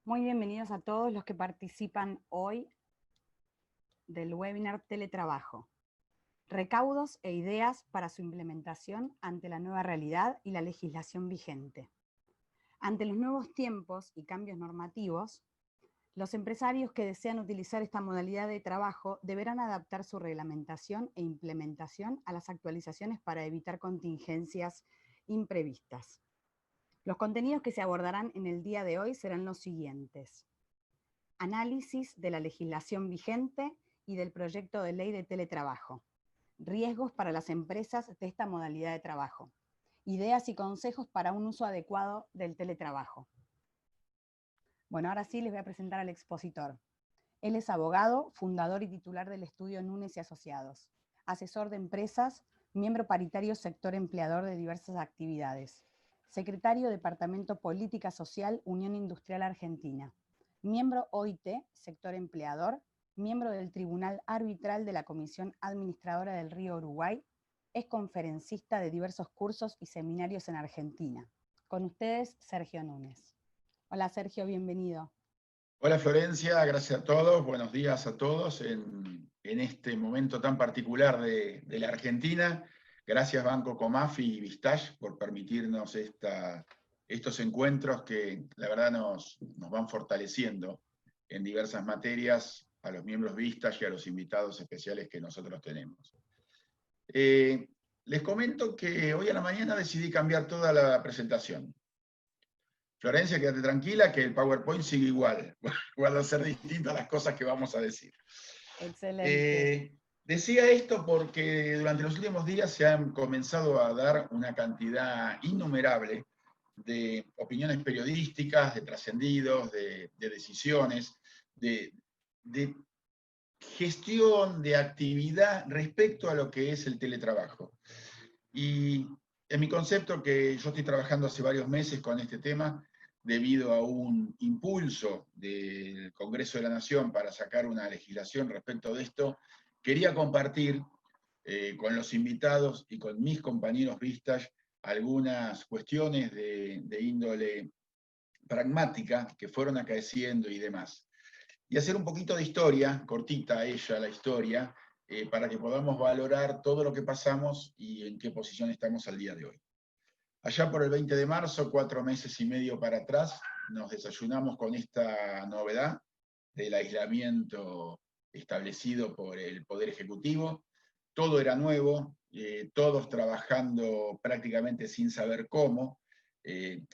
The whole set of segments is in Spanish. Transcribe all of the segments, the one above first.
Muy bienvenidos a todos los que participan hoy del webinar Teletrabajo. Recaudos e ideas para su implementación ante la nueva realidad y la legislación vigente. Ante los nuevos tiempos y cambios normativos, los empresarios que desean utilizar esta modalidad de trabajo deberán adaptar su reglamentación e implementación a las actualizaciones para evitar contingencias imprevistas. Los contenidos que se abordarán en el día de hoy serán los siguientes: análisis de la legislación vigente y del proyecto de ley de teletrabajo, riesgos para las empresas de esta modalidad de trabajo, ideas y consejos para un uso adecuado del teletrabajo. Bueno, ahora sí les voy a presentar al expositor. Él es abogado, fundador y titular del estudio Núñez y Asociados, asesor de empresas, miembro paritario sector empleador de diversas actividades, secretario Departamento Política Social, Unión Industrial Argentina, miembro OIT, sector empleador, miembro del Tribunal Arbitral de la Comisión Administradora del Río Uruguay, es conferencista de diversos cursos y seminarios en Argentina. Con ustedes, Sergio Núñez. Hola Sergio, bienvenido. Hola Florencia, gracias a todos, buenos días a todos en este momento tan particular de la Argentina. Gracias Banco Comafi y Vistage por permitirnos estos encuentros que la verdad nos van fortaleciendo en diversas materias a los miembros Vistage y a los invitados especiales que nosotros tenemos. Les comento que hoy a la mañana decidí cambiar toda la presentación. Florencia, quédate tranquila que el PowerPoint sigue igual. Van a ser distintas las cosas que vamos a decir. Excelente. Decía esto porque durante los últimos días se han comenzado a dar una cantidad innumerable de opiniones periodísticas, de trascendidos, de decisiones, de gestión, de actividad respecto a lo que es el teletrabajo. Y en mi concepto, que yo estoy trabajando hace varios meses con este tema, debido a un impulso del Congreso de la Nación para sacar una legislación respecto de esto, quería compartir con los invitados y con mis compañeros Vistage algunas cuestiones de índole pragmática que fueron acaeciendo y demás. Y hacer un poquito de historia, cortita ella la historia, para que podamos valorar todo lo que pasamos y en qué posición estamos al día de hoy. Allá por el 20 de marzo, 4 meses y medio para atrás, nos desayunamos con esta novedad del aislamiento establecido por el Poder Ejecutivo. Todo era nuevo, todos trabajando prácticamente sin saber cómo.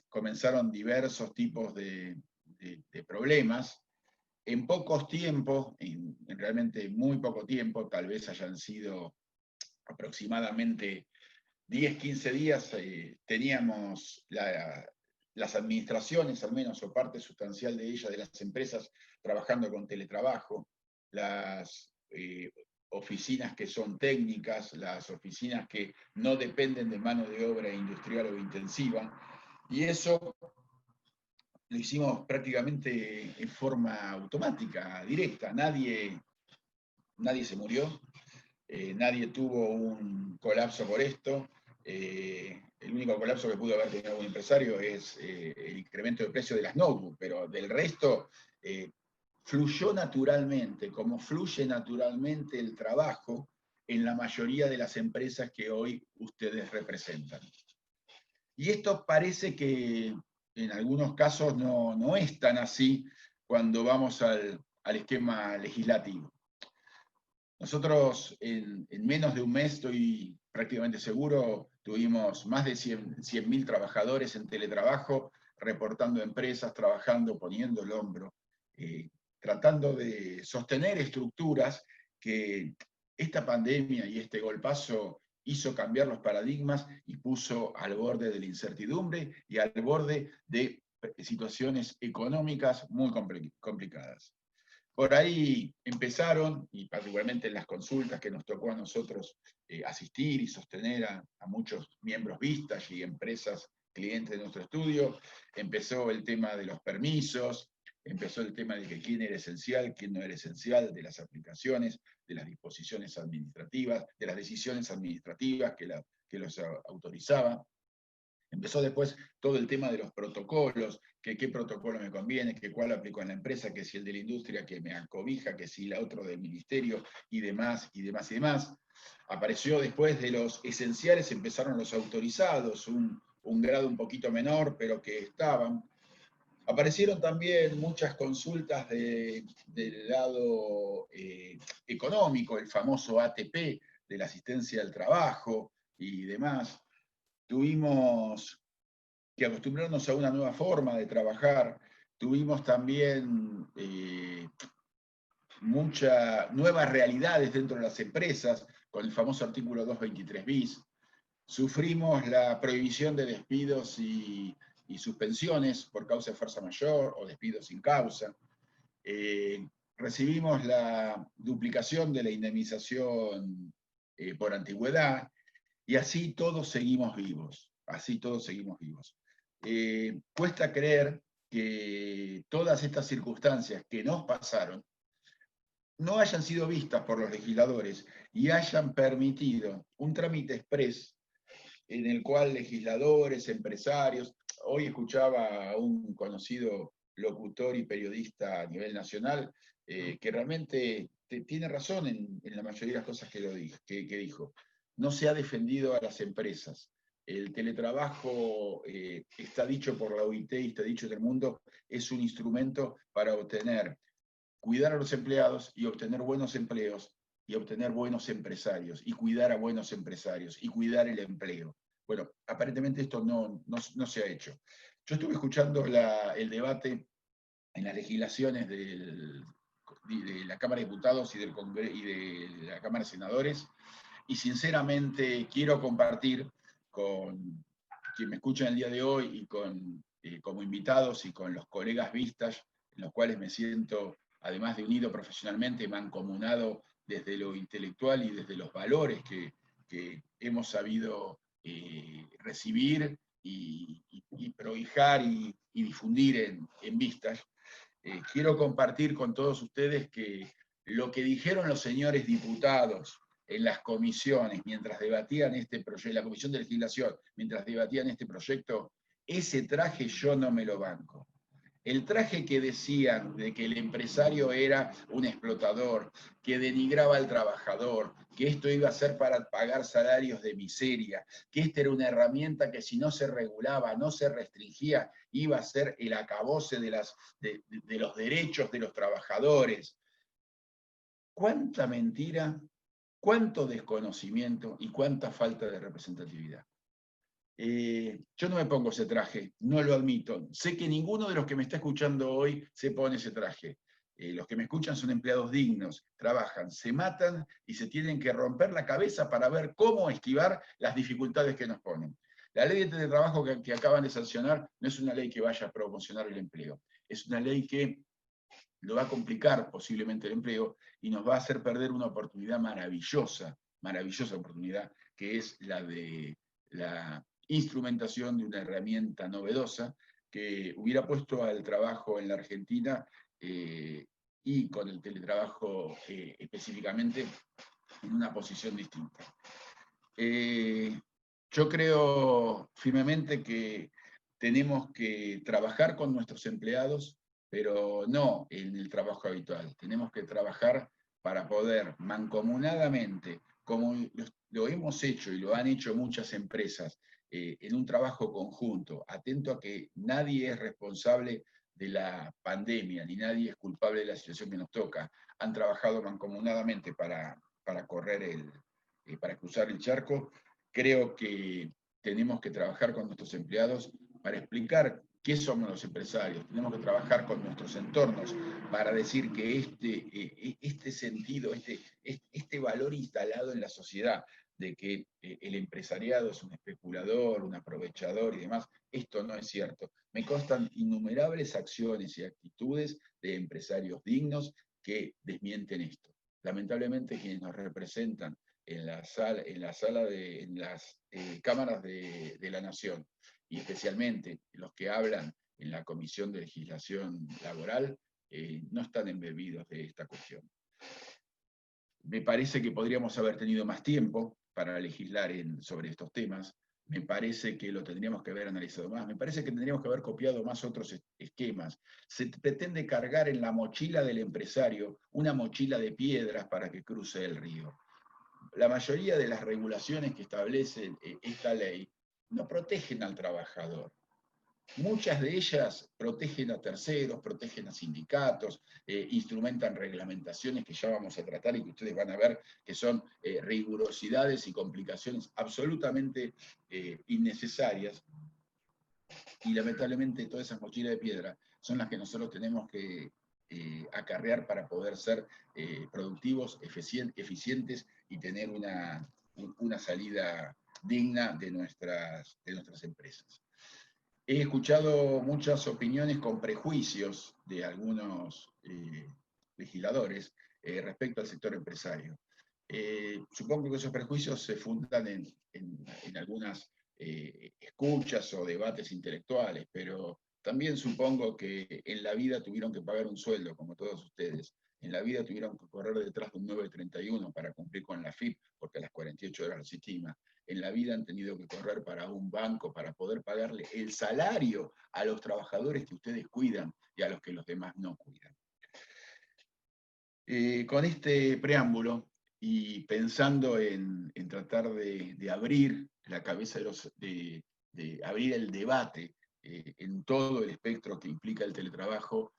Comenzaron diversos tipos de problemas. En pocos tiempos, en realmente muy poco tiempo, tal vez hayan sido aproximadamente 10, 15 días, teníamos las administraciones, al menos, o parte sustancial de ellas, de las empresas, trabajando con teletrabajo, las oficinas que son técnicas, las oficinas que no dependen de mano de obra industrial o intensiva, y eso lo hicimos prácticamente en forma automática, directa. Nadie se murió, nadie tuvo un colapso por esto. El único colapso que pudo haber tenido algún empresario es el incremento de precio de las notebooks, pero del resto fluyó naturalmente, como fluye naturalmente el trabajo en la mayoría de las empresas que hoy ustedes representan. Y esto parece que en algunos casos no es tan así cuando vamos al esquema legislativo. Nosotros en menos de un mes, estoy prácticamente seguro, tuvimos más de 100.000 trabajadores en teletrabajo, reportando empresas, trabajando, poniendo el hombro, tratando de sostener estructuras que esta pandemia y este golpazo hizo cambiar los paradigmas y puso al borde de la incertidumbre y al borde de situaciones económicas muy complicadas. Por ahí empezaron, y particularmente en las consultas que nos tocó a nosotros asistir y sostener a muchos miembros vistas y empresas clientes de nuestro estudio, empezó el tema de los permisos, empezó el tema de que quién era esencial, quién no era esencial, de las aplicaciones, de las disposiciones administrativas, de las decisiones administrativas que los autorizaban. Empezó después todo el tema de los protocolos, que qué protocolo me conviene, que cuál aplico en la empresa, que si el de la industria que me acobija, que si la otro del ministerio y demás, y demás, y demás. Apareció después de los esenciales, empezaron los autorizados, un grado un poquito menor, pero que estaban. Aparecieron también muchas consultas del lado económico, el famoso ATP, de la asistencia al trabajo y demás. Tuvimos que acostumbrarnos a una nueva forma de trabajar. Tuvimos también muchas nuevas realidades dentro de las empresas, con el famoso artículo 223 bis. Sufrimos la prohibición de despidos y suspensiones por causa de fuerza mayor o despidos sin causa. Recibimos la duplicación de la indemnización por antigüedad, y así todos seguimos vivos, así todos seguimos vivos. Cuesta creer que todas estas circunstancias que nos pasaron no hayan sido vistas por los legisladores y hayan permitido un trámite exprés en el cual legisladores, empresarios, hoy escuchaba a un conocido locutor y periodista a nivel nacional que realmente tiene razón en la mayoría de las cosas que dijo. No se ha defendido a las empresas. El teletrabajo está dicho por la OIT y está dicho en el mundo, es un instrumento para cuidar a los empleados y obtener buenos empleos y obtener buenos empresarios y cuidar a buenos empresarios y cuidar el empleo. Bueno, aparentemente esto no se ha hecho. Yo estuve escuchando el debate en las legislaciones de la Cámara de Diputados y de la Cámara de Senadores, y sinceramente quiero compartir con quien me escucha en el día de hoy y como invitados y con los colegas vistas, en los cuales me siento, además de unido profesionalmente, mancomunado desde lo intelectual y desde los valores que hemos sabido recibir y prohijar y difundir en vistas. Quiero compartir con todos ustedes que lo que dijeron los señores diputados en las comisiones, mientras debatían este proyecto, la comisión de legislación, mientras debatían este proyecto, ese traje yo no me lo banco. El traje que decían de que el empresario era un explotador, que denigraba al trabajador, que esto iba a ser para pagar salarios de miseria, que esta era una herramienta que si no se regulaba, no se restringía, iba a ser el acabose de los derechos de los trabajadores. ¿Cuánta mentira, cuánto desconocimiento y cuánta falta de representatividad? Yo no me pongo ese traje, no lo admito. Sé que ninguno de los que me está escuchando hoy se pone ese traje. Los que me escuchan son empleados dignos, trabajan, se matan y se tienen que romper la cabeza para ver cómo esquivar las dificultades que nos ponen. La ley de teletrabajo que acaban de sancionar no es una ley que vaya a promocionar el empleo, es una ley que lo va a complicar posiblemente el empleo y nos va a hacer perder una oportunidad maravillosa, maravillosa oportunidad, que es la de la instrumentación de una herramienta novedosa que hubiera puesto al trabajo en la Argentina y con el teletrabajo específicamente en una posición distinta. Yo creo firmemente que tenemos que trabajar con nuestros empleados, pero no en el trabajo habitual. Tenemos que trabajar para poder mancomunadamente, como lo hemos hecho y lo han hecho muchas empresas, en un trabajo conjunto, atento a que nadie es responsable de la pandemia, ni nadie es culpable de la situación que nos toca. Han trabajado mancomunadamente para para cruzar el charco. Creo que tenemos que trabajar con nuestros empleados para explicar qué somos los empresarios. Tenemos que con nuestros entornos para decir que este sentido, este valor instalado en la sociedad de que el empresariado es un especulador, un aprovechador y demás, esto no es cierto. Me constan innumerables acciones y actitudes de empresarios dignos que desmienten esto. Lamentablemente quienes nos representan en las cámaras de la Nación, y especialmente los que hablan en la Comisión de Legislación Laboral, no están embebidos de esta cuestión. Me parece que podríamos haber tenido más tiempo para legislar sobre estos temas. me parece que lo tendríamos que haber analizado más, me parece que tendríamos que haber copiado más otros esquemas. Se pretende cargar en la mochila del empresario una mochila de piedras para que cruce el río. La mayoría de las regulaciones que establece esta ley no protegen al trabajador. Muchas de ellas protegen a terceros, protegen a sindicatos, instrumentan reglamentaciones que ya vamos a tratar y que ustedes van a ver que son rigurosidades y complicaciones absolutamente innecesarias. Y lamentablemente todas esas mochilas de piedra son las que nosotros tenemos que acarrear para poder ser productivos, eficientes y tener una salida digna de nuestras empresas. He escuchado muchas opiniones con prejuicios de algunos legisladores respecto al sector empresario. Supongo que esos prejuicios se fundan en algunas escuchas o debates intelectuales, pero también supongo que en la vida tuvieron que pagar un sueldo, como todos ustedes. En la vida tuvieron que correr detrás de un 931 para cumplir con la FIP, porque a las 48 horas se estima. En la vida han tenido que correr para un banco para poder pagarle el salario a los trabajadores que ustedes cuidan y a los que los demás no cuidan. Con este preámbulo y pensando en tratar de abrir la cabeza de abrir el debate en todo el espectro que implica el teletrabajo,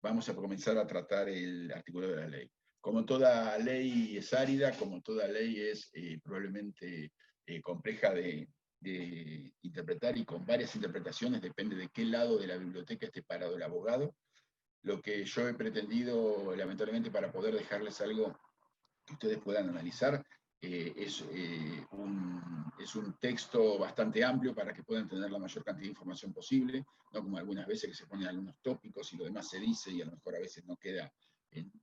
vamos a comenzar a tratar el artículo de la ley. Como toda ley es árida, como toda ley es probablemente compleja de interpretar y con varias interpretaciones, depende de qué lado de la biblioteca esté parado el abogado. Lo que yo he pretendido, lamentablemente, para poder dejarles algo que ustedes puedan analizar, es un texto bastante amplio para que puedan tener la mayor cantidad de información posible, no como algunas veces que se ponen algunos tópicos y lo demás se dice y a lo mejor a veces no queda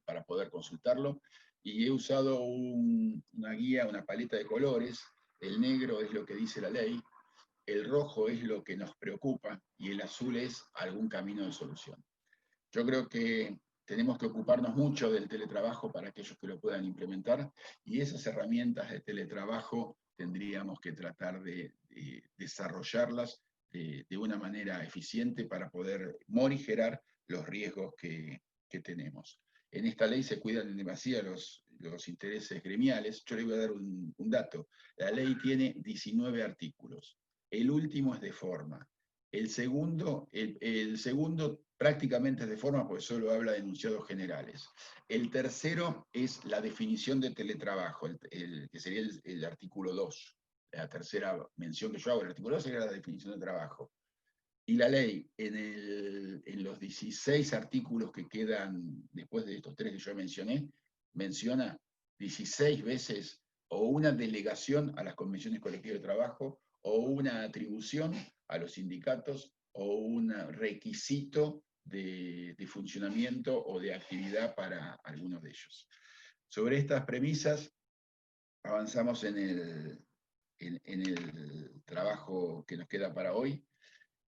para poder consultarlo. Y he usado una guía, una paleta de colores. El negro es lo que dice la ley, el rojo es lo que nos preocupa y el azul es algún camino de solución. Yo creo que tenemos que ocuparnos mucho del teletrabajo para aquellos que lo puedan implementar y esas herramientas de teletrabajo tendríamos que tratar de desarrollarlas de una manera eficiente para poder morigerar los riesgos que tenemos. En esta ley se cuidan en demasía los intereses gremiales. Yo le voy a dar un dato. La ley tiene 19 artículos. El último es de forma. El segundo prácticamente es de forma, porque solo habla de enunciados generales. El tercero es la definición de teletrabajo, que sería el artículo 2. La tercera mención que yo hago, el artículo 2 sería la definición de trabajo. Y la ley, en los 16 artículos que quedan después de estos 3 que yo mencioné, menciona 16 veces o una delegación a las convenciones colectivas de trabajo, o una atribución a los sindicatos, o un requisito de funcionamiento o de actividad para algunos de ellos. Sobre estas premisas, avanzamos en el trabajo que nos queda para hoy.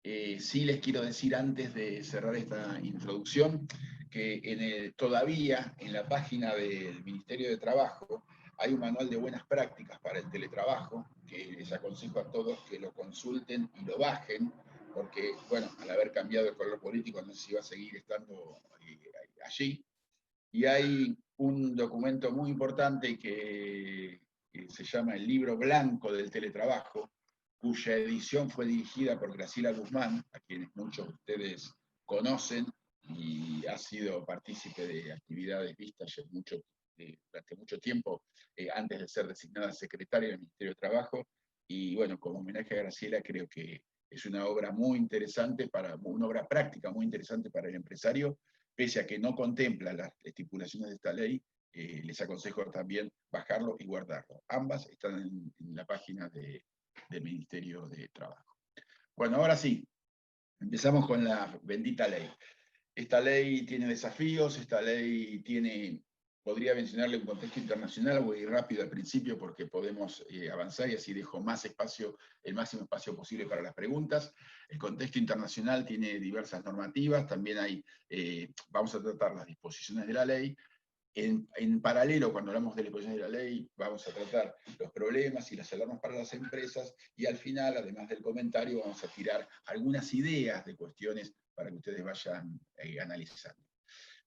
Sí les quiero decir antes de cerrar esta introducción que todavía en la página del Ministerio de Trabajo hay un manual de buenas prácticas para el teletrabajo, que les aconsejo a todos que lo consulten y lo bajen, porque, bueno, al haber cambiado el color político no sé si va a seguir estando allí. Y hay un documento muy importante que se llama el Libro Blanco del Teletrabajo, cuya edición fue dirigida por Graciela Guzmán, a quienes muchos de ustedes conocen, y ha sido partícipe de actividades vistas durante mucho tiempo, antes de ser designada secretaria del Ministerio de Trabajo. Y bueno, como homenaje a Graciela, creo que es una obra muy interesante, una obra práctica muy interesante para el empresario, pese a que no contempla las estipulaciones de esta ley. Les aconsejo también bajarlo y guardarlo. Ambas están en la página del Ministerio de Trabajo. Bueno, ahora sí, empezamos con la bendita ley. Esta ley tiene desafíos, esta ley podría mencionarle un contexto internacional, voy a ir rápido al principio porque podemos avanzar y así dejo más espacio, el máximo espacio posible para las preguntas. El contexto internacional tiene diversas normativas, también vamos a tratar las disposiciones de la ley, En paralelo, cuando hablamos de la exposición de la ley, vamos a tratar los problemas y las alarmas para las empresas, y al final, además del comentario, vamos a tirar algunas ideas de cuestiones para que ustedes vayan analizando.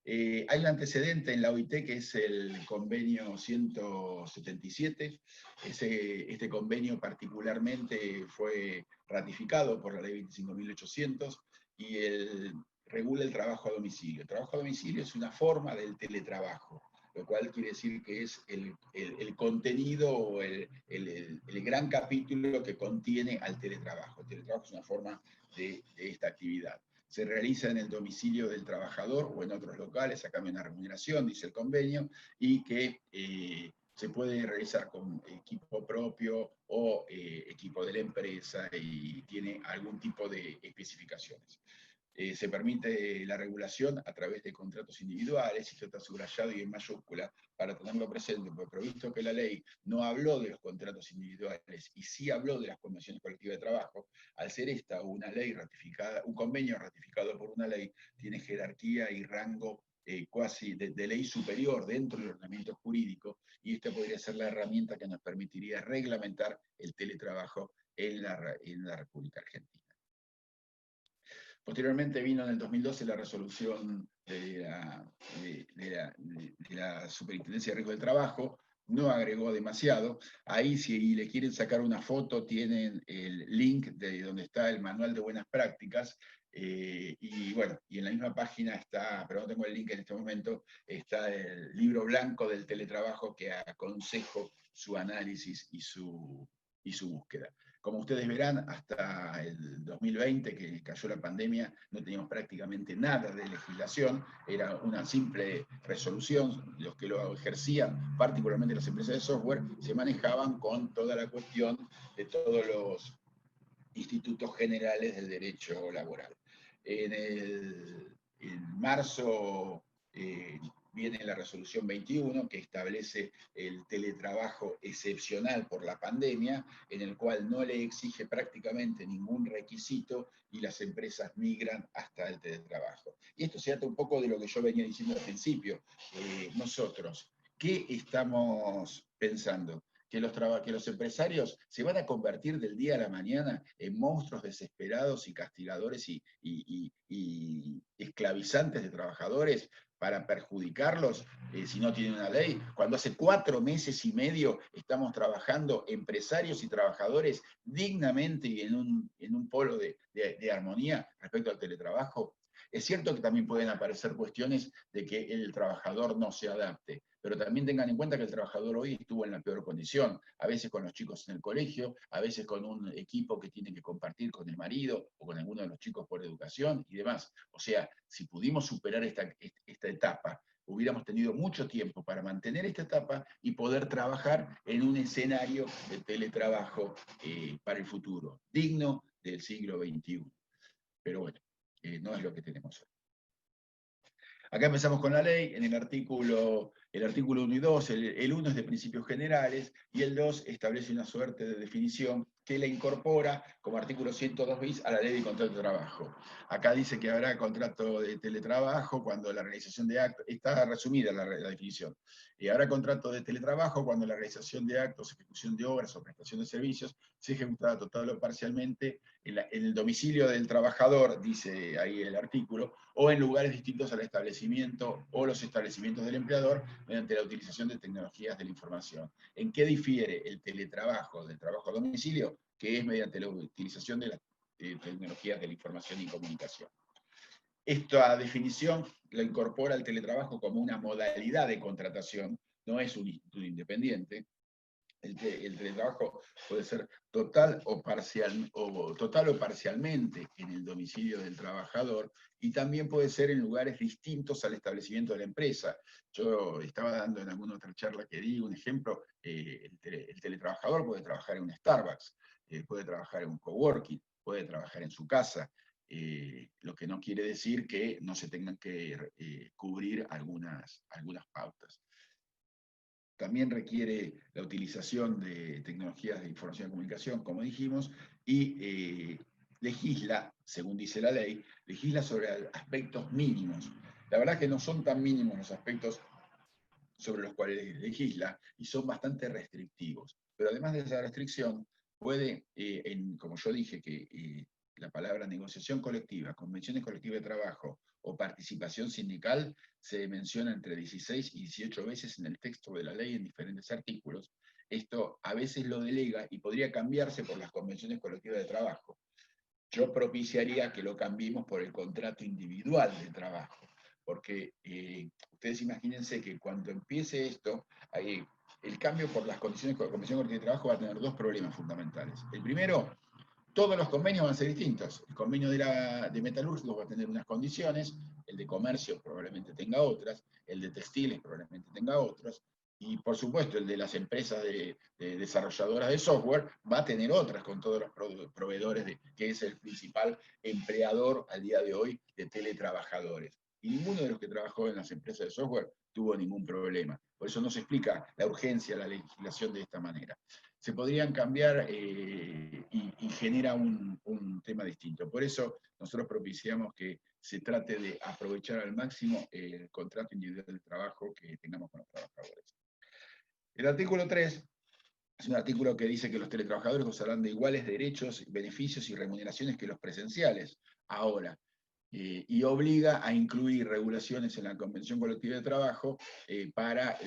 Hay un antecedente en la OIT que es el convenio 177. Este convenio particularmente fue ratificado por la ley 25.800 y regula el trabajo a domicilio. El trabajo a domicilio es una forma del teletrabajo, lo cual quiere decir que es el contenido o el gran capítulo que contiene al teletrabajo. El teletrabajo es una forma de esta actividad. Se realiza en el domicilio del trabajador o en otros locales a cambio de una remuneración, dice el convenio, y que se puede realizar con equipo propio o equipo de la empresa y tiene algún tipo de especificaciones. Se permite la regulación a través de contratos individuales, y esto está subrayado y en mayúscula para tenerlo presente, porque visto que la ley no habló de los contratos individuales y sí habló de las convenciones colectivas de trabajo, al ser esta una ley ratificada, un convenio ratificado por una ley, tiene jerarquía y rango casi de ley superior dentro del ordenamiento jurídico, y esta podría ser la herramienta que nos permitiría reglamentar el teletrabajo en la República Argentina. Posteriormente vino en el 2012 la resolución de la Superintendencia de Riesgo del Trabajo, no agregó demasiado. Ahí, si le quieren sacar una foto, tienen el link de donde está el manual de buenas prácticas. Y bueno, y en la misma página está, pero no tengo el link en este momento, está el libro blanco del teletrabajo que aconsejo su análisis y su búsqueda. Como ustedes verán, hasta el 2020, que cayó la pandemia, no teníamos prácticamente nada de legislación, era una simple resolución. Los que lo ejercían, particularmente las empresas de software, se manejaban con toda la cuestión de todos los institutos generales del derecho laboral. En marzo viene la resolución 21, que establece el teletrabajo excepcional por la pandemia, en el cual no le exige prácticamente ningún requisito y las empresas migran hasta el teletrabajo. Y esto se trata un poco de lo que yo venía diciendo al principio. Nosotros, ¿qué estamos pensando? Que los empresarios se van a convertir del día a la mañana en monstruos desesperados y castigadores y esclavizantes de trabajadores para perjudicarlos si no tienen una ley, cuando hace 4 meses y medio estamos trabajando empresarios y trabajadores dignamente y en un polo de armonía respecto al teletrabajo. Es cierto que también pueden aparecer cuestiones de que el trabajador no se adapte, pero también tengan en cuenta que el trabajador hoy estuvo en la peor condición, a veces con los chicos en el colegio, a veces con un equipo que tiene que compartir con el marido o con alguno de los chicos por educación y demás. O sea, si pudimos superar esta etapa, hubiéramos tenido mucho tiempo para mantener esta etapa y poder trabajar en un escenario de teletrabajo para el futuro, digno del siglo XXI. Pero bueno, no es lo que tenemos hoy. Acá empezamos con la ley, en el artículo 1 y 2, el 1 es de principios generales y el 2 establece una suerte de definición que la incorpora como artículo 102 bis a la ley de contrato de trabajo. Acá dice que habrá contrato de teletrabajo cuando la realización de actos, está resumida la definición, y habrá contrato de teletrabajo cuando la realización de actos, ejecución de obras o prestación de servicios se ejecutará total o parcialmente en el domicilio del trabajador, dice ahí el artículo, o en lugares distintos al establecimiento o los establecimientos del empleador mediante la utilización de tecnologías de la información. ¿En qué difiere el teletrabajo del trabajo a domicilio? Que es mediante la utilización de las tecnologías de la información y comunicación. Esta definición la incorpora el teletrabajo como una modalidad de contratación, no es un instituto independiente. El teletrabajo puede ser total o parcialmente en el domicilio del trabajador, y también puede ser en lugares distintos al establecimiento de la empresa. Yo estaba dando en alguna otra charla que di un ejemplo, el teletrabajador puede trabajar en un Starbucks, puede trabajar en un coworking, puede trabajar en su casa, lo que no quiere decir que no se tengan que cubrir algunas pautas. También requiere la utilización de tecnologías de información y comunicación, como dijimos, y legisla, según dice la ley, legisla sobre aspectos mínimos. La verdad es que no son tan mínimos los aspectos sobre los cuales legisla y son bastante restrictivos. Pero además de esa restricción, puede, como yo dije, que la palabra negociación colectiva, convenciones colectivas de trabajo o participación sindical se menciona entre 16 y 18 veces en el texto de la ley en diferentes artículos. Esto a veces lo delega y podría cambiarse por las convenciones colectivas de trabajo. Yo propiciaría que lo cambiemos por el contrato individual de trabajo, porque ustedes imagínense que cuando empiece esto, el cambio por las condiciones de convención colectiva de trabajo va a tener dos problemas fundamentales. El primero, todos los convenios van a ser distintos. El convenio de metalúrgicos va a tener unas condiciones, el de comercio probablemente tenga otras, el de textiles probablemente tenga otras, y por supuesto el de las empresas de desarrolladoras de software va a tener otras con todos los proveedores, que es el principal empleador al día de hoy de teletrabajadores. Y ninguno de los que trabajó en las empresas de software tuvo ningún problema. Por eso no se explica la urgencia de la legislación de esta manera. Se podrían cambiar y genera un tema distinto. Por eso nosotros propiciamos que se trate de aprovechar al máximo el contrato individual de trabajo que tengamos con los trabajadores. El artículo 3 es un artículo que dice que los teletrabajadores gozarán de iguales derechos, beneficios y remuneraciones que los presenciales ahora, y obliga a incluir regulaciones en la Convención Colectiva de Trabajo para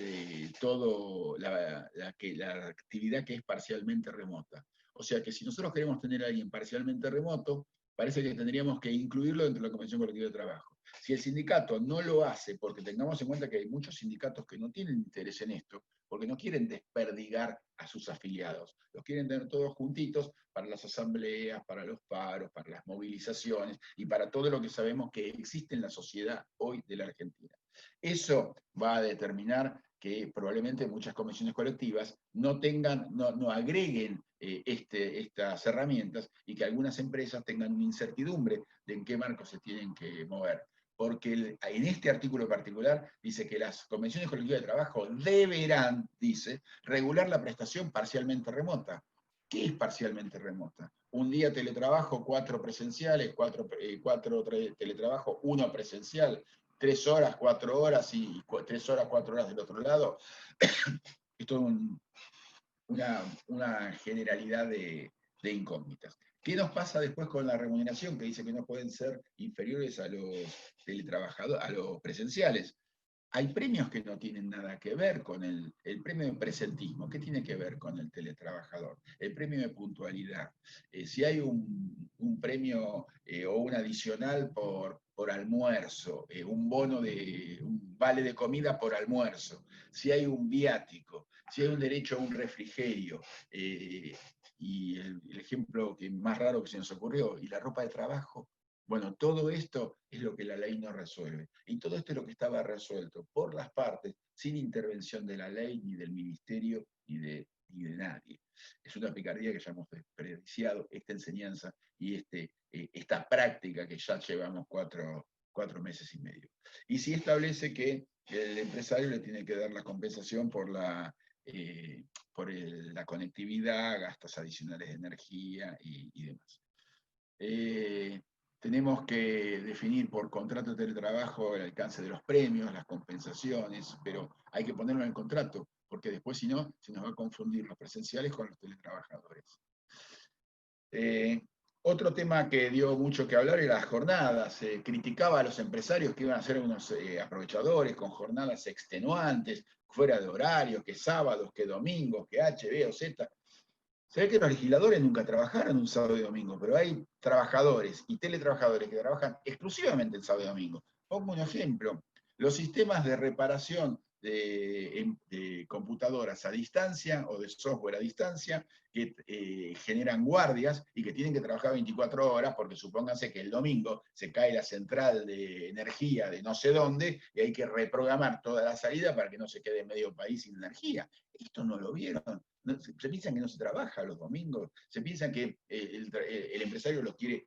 toda la actividad que es parcialmente remota. O sea que si nosotros queremos tener a alguien parcialmente remoto, parece que tendríamos que incluirlo dentro de la Convención Colectiva de Trabajo. Si el sindicato no lo hace, porque tengamos en cuenta que hay muchos sindicatos que no tienen interés en esto, porque no quieren desperdigar a sus afiliados, los quieren tener todos juntitos para las asambleas, para los paros, para las movilizaciones y para todo lo que sabemos que existe en la sociedad hoy de la Argentina. Eso va a determinar que probablemente muchas comisiones colectivas no agreguen estas herramientas y que algunas empresas tengan una incertidumbre de en qué marco se tienen que mover. Porque en este artículo particular dice que las convenciones colectivas de trabajo deberán, dice, regular la prestación parcialmente remota. ¿Qué es parcialmente remota? Un día teletrabajo, 4 presenciales, 4 teletrabajo, 1 presencial, 3 horas, 4 horas y 3 horas, 4 horas del otro lado. Esto es una generalidad de incógnitas. ¿Qué nos pasa después con la remuneración? Que dice que no pueden ser inferiores a los teletrabajadores, a los presenciales. Hay premios que no tienen nada que ver con el premio de presentismo. ¿Qué tiene que ver con el teletrabajador? El premio de puntualidad. Si hay un premio o un adicional por almuerzo, un bono un vale de comida por almuerzo, si hay un viático, si hay un derecho a un refrigerio, y el ejemplo más raro que se nos ocurrió, y la ropa de trabajo. Bueno, todo esto es lo que la ley no resuelve. Y todo esto es lo que estaba resuelto por las partes, sin intervención de la ley, ni del ministerio, ni de nadie. Es una picardía que ya hemos desperdiciado, esta enseñanza y esta práctica que ya llevamos cuatro meses y medio. Y sí establece que el empresario le tiene que dar la compensación por la conectividad, gastos adicionales de energía y demás. Tenemos que definir por contrato de teletrabajo el alcance de los premios, las compensaciones, pero hay que ponerlo en el contrato, porque después si no, se nos va a confundir los presenciales con los teletrabajadores. Otro tema que dio mucho que hablar era las jornadas. Se criticaba a los empresarios que iban a ser unos aprovechadores con jornadas extenuantes, fuera de horario, que sábados, que domingos, que H, B o Z. Se ve que los legisladores nunca trabajaron un sábado y domingo, pero hay trabajadores y teletrabajadores que trabajan exclusivamente el sábado y domingo. Pongo un ejemplo. Los sistemas de reparación de computadoras a distancia o de software a distancia que generan guardias y que tienen que trabajar 24 horas porque supónganse que el domingo se cae la central de energía de no sé dónde y hay que reprogramar toda la salida para que no se quede medio país sin energía. Esto no lo vieron. Se piensan que no se trabaja los domingos, se piensan que el empresario lo quiere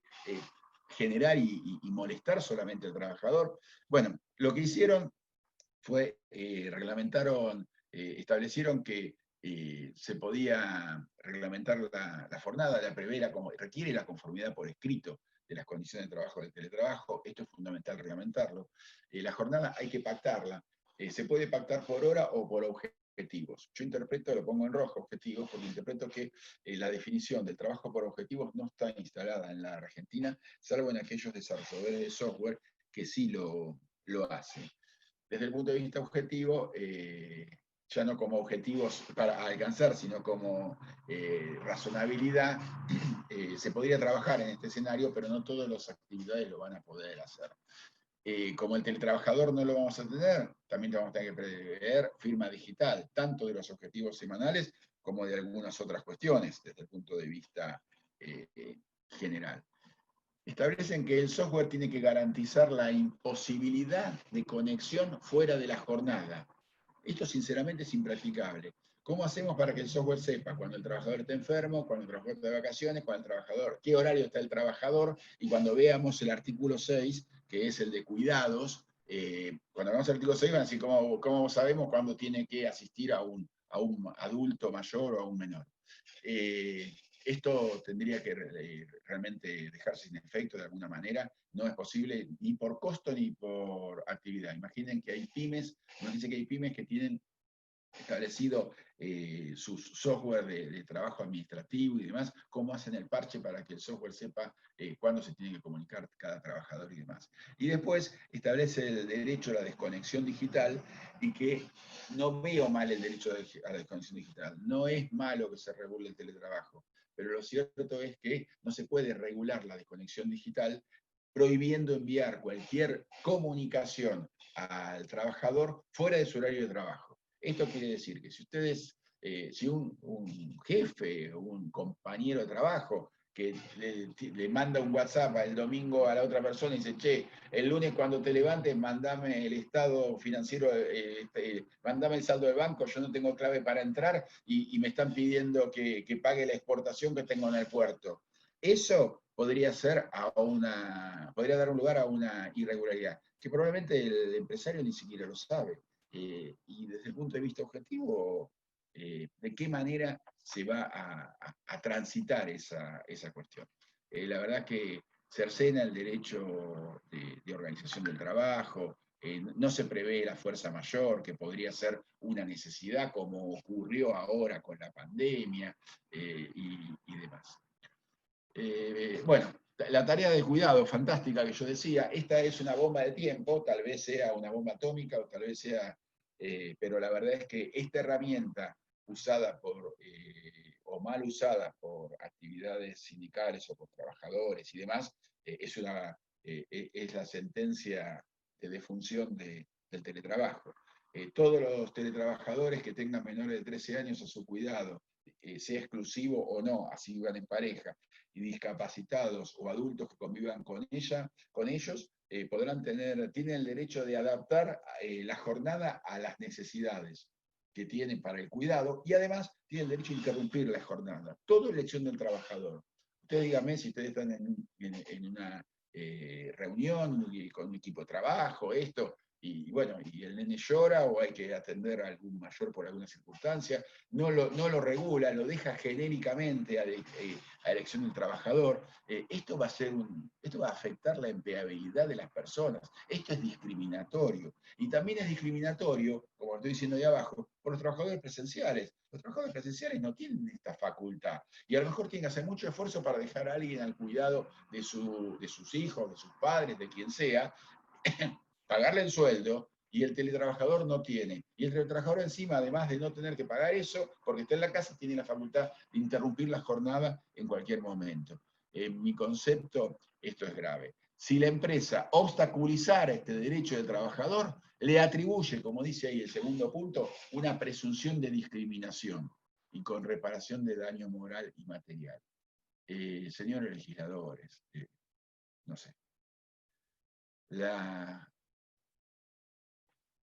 generar y molestar solamente al trabajador. Bueno, lo que hicieron fue, establecieron que se podía reglamentar la jornada, requiere la conformidad por escrito de las condiciones de trabajo del teletrabajo, esto es fundamental reglamentarlo. La jornada hay que pactarla, Se puede pactar por hora o por objetivos. Yo interpreto, lo pongo en rojo, objetivos, porque interpreto que la definición del trabajo por objetivos no está instalada en la Argentina, salvo en aquellos desarrolladores de software que sí lo hacen. Desde el punto de vista objetivo, ya no como objetivos para alcanzar, sino como razonabilidad, se podría trabajar en este escenario, pero no todas las actividades lo van a poder hacer. Como el teletrabajador no lo vamos a tener, también vamos a tener que prever firma digital, tanto de los objetivos semanales como de algunas otras cuestiones, desde el punto de vista general. Establecen que el software tiene que garantizar la imposibilidad de conexión fuera de la jornada. Esto sinceramente es impracticable. ¿Cómo hacemos para que el software sepa cuando el trabajador está enfermo, cuando el trabajador está de vacaciones, cuando el trabajador, qué horario está el trabajador? Y cuando veamos el artículo 6, que es el de cuidados, cuando veamos el artículo 6 van a decir cómo sabemos cuándo tiene que asistir a un adulto mayor o a un menor. Esto tendría que realmente dejarse sin efecto de alguna manera. No es posible ni por costo ni por actividad. Imaginen que hay pymes que tienen establecido sus software de trabajo administrativo y demás, cómo hacen el parche para que el software sepa cuándo se tiene que comunicar cada trabajador y demás. Y después establece el derecho a la desconexión digital, y que no veo mal el derecho a la desconexión digital. No es malo que se regule el teletrabajo, pero lo cierto es que no se puede regular la desconexión digital prohibiendo enviar cualquier comunicación al trabajador fuera de su horario de trabajo. Esto quiere decir que si ustedes, si un jefe o un compañero de trabajo que le manda un WhatsApp el domingo a la otra persona y dice, che, el lunes cuando te levantes, mandame el estado financiero, mandame el saldo del banco, yo no tengo clave para entrar y me están pidiendo que pague la exportación que tengo en el puerto. Eso podría dar un lugar a una irregularidad, que probablemente el empresario ni siquiera lo sabe. Y desde el punto de vista objetivo, ¿de qué manera se va a transitar esa cuestión? La verdad que cercena el derecho de organización del trabajo, no se prevé la fuerza mayor, que podría ser una necesidad, como ocurrió ahora con la pandemia y demás. Bueno, la tarea de cuidado fantástica que yo decía, esta es una bomba de tiempo, tal vez sea una bomba atómica o tal vez sea, pero la verdad es que esta herramienta usada o mal usada por actividades sindicales o por trabajadores y demás, es la sentencia de defunción del teletrabajo. Todos los teletrabajadores que tengan menores de 13 años a su cuidado, sea exclusivo o no, así vivan en pareja, y discapacitados o adultos que convivan con ellos, tienen el derecho de adaptar la jornada a las necesidades que tienen para el cuidado, y además tienen el derecho a interrumpir la jornada. Todo elección del trabajador. Ustedes díganme si ustedes están en una reunión con un equipo de trabajo, y bueno, y el nene llora o hay que atender a algún mayor por alguna circunstancia, no lo regula, lo deja genéricamente a elección del trabajador. Esto va a afectar la empleabilidad de las personas. Esto es discriminatorio. Y también es discriminatorio, como estoy diciendo ahí abajo, por los trabajadores presenciales. Los trabajadores presenciales no tienen esta facultad y a lo mejor tienen que hacer mucho esfuerzo para dejar a alguien al cuidado de sus hijos, de sus padres, de quien sea, pagarle el sueldo, y el teletrabajador no tiene. Y el teletrabajador encima, además de no tener que pagar eso, porque está en la casa, tiene la facultad de interrumpir la jornada en cualquier momento. En mi concepto, esto es grave. Si la empresa obstaculizara este derecho del trabajador, le atribuye, como dice ahí el segundo punto, una presunción de discriminación y con reparación de daño moral y material. Señores legisladores, no sé.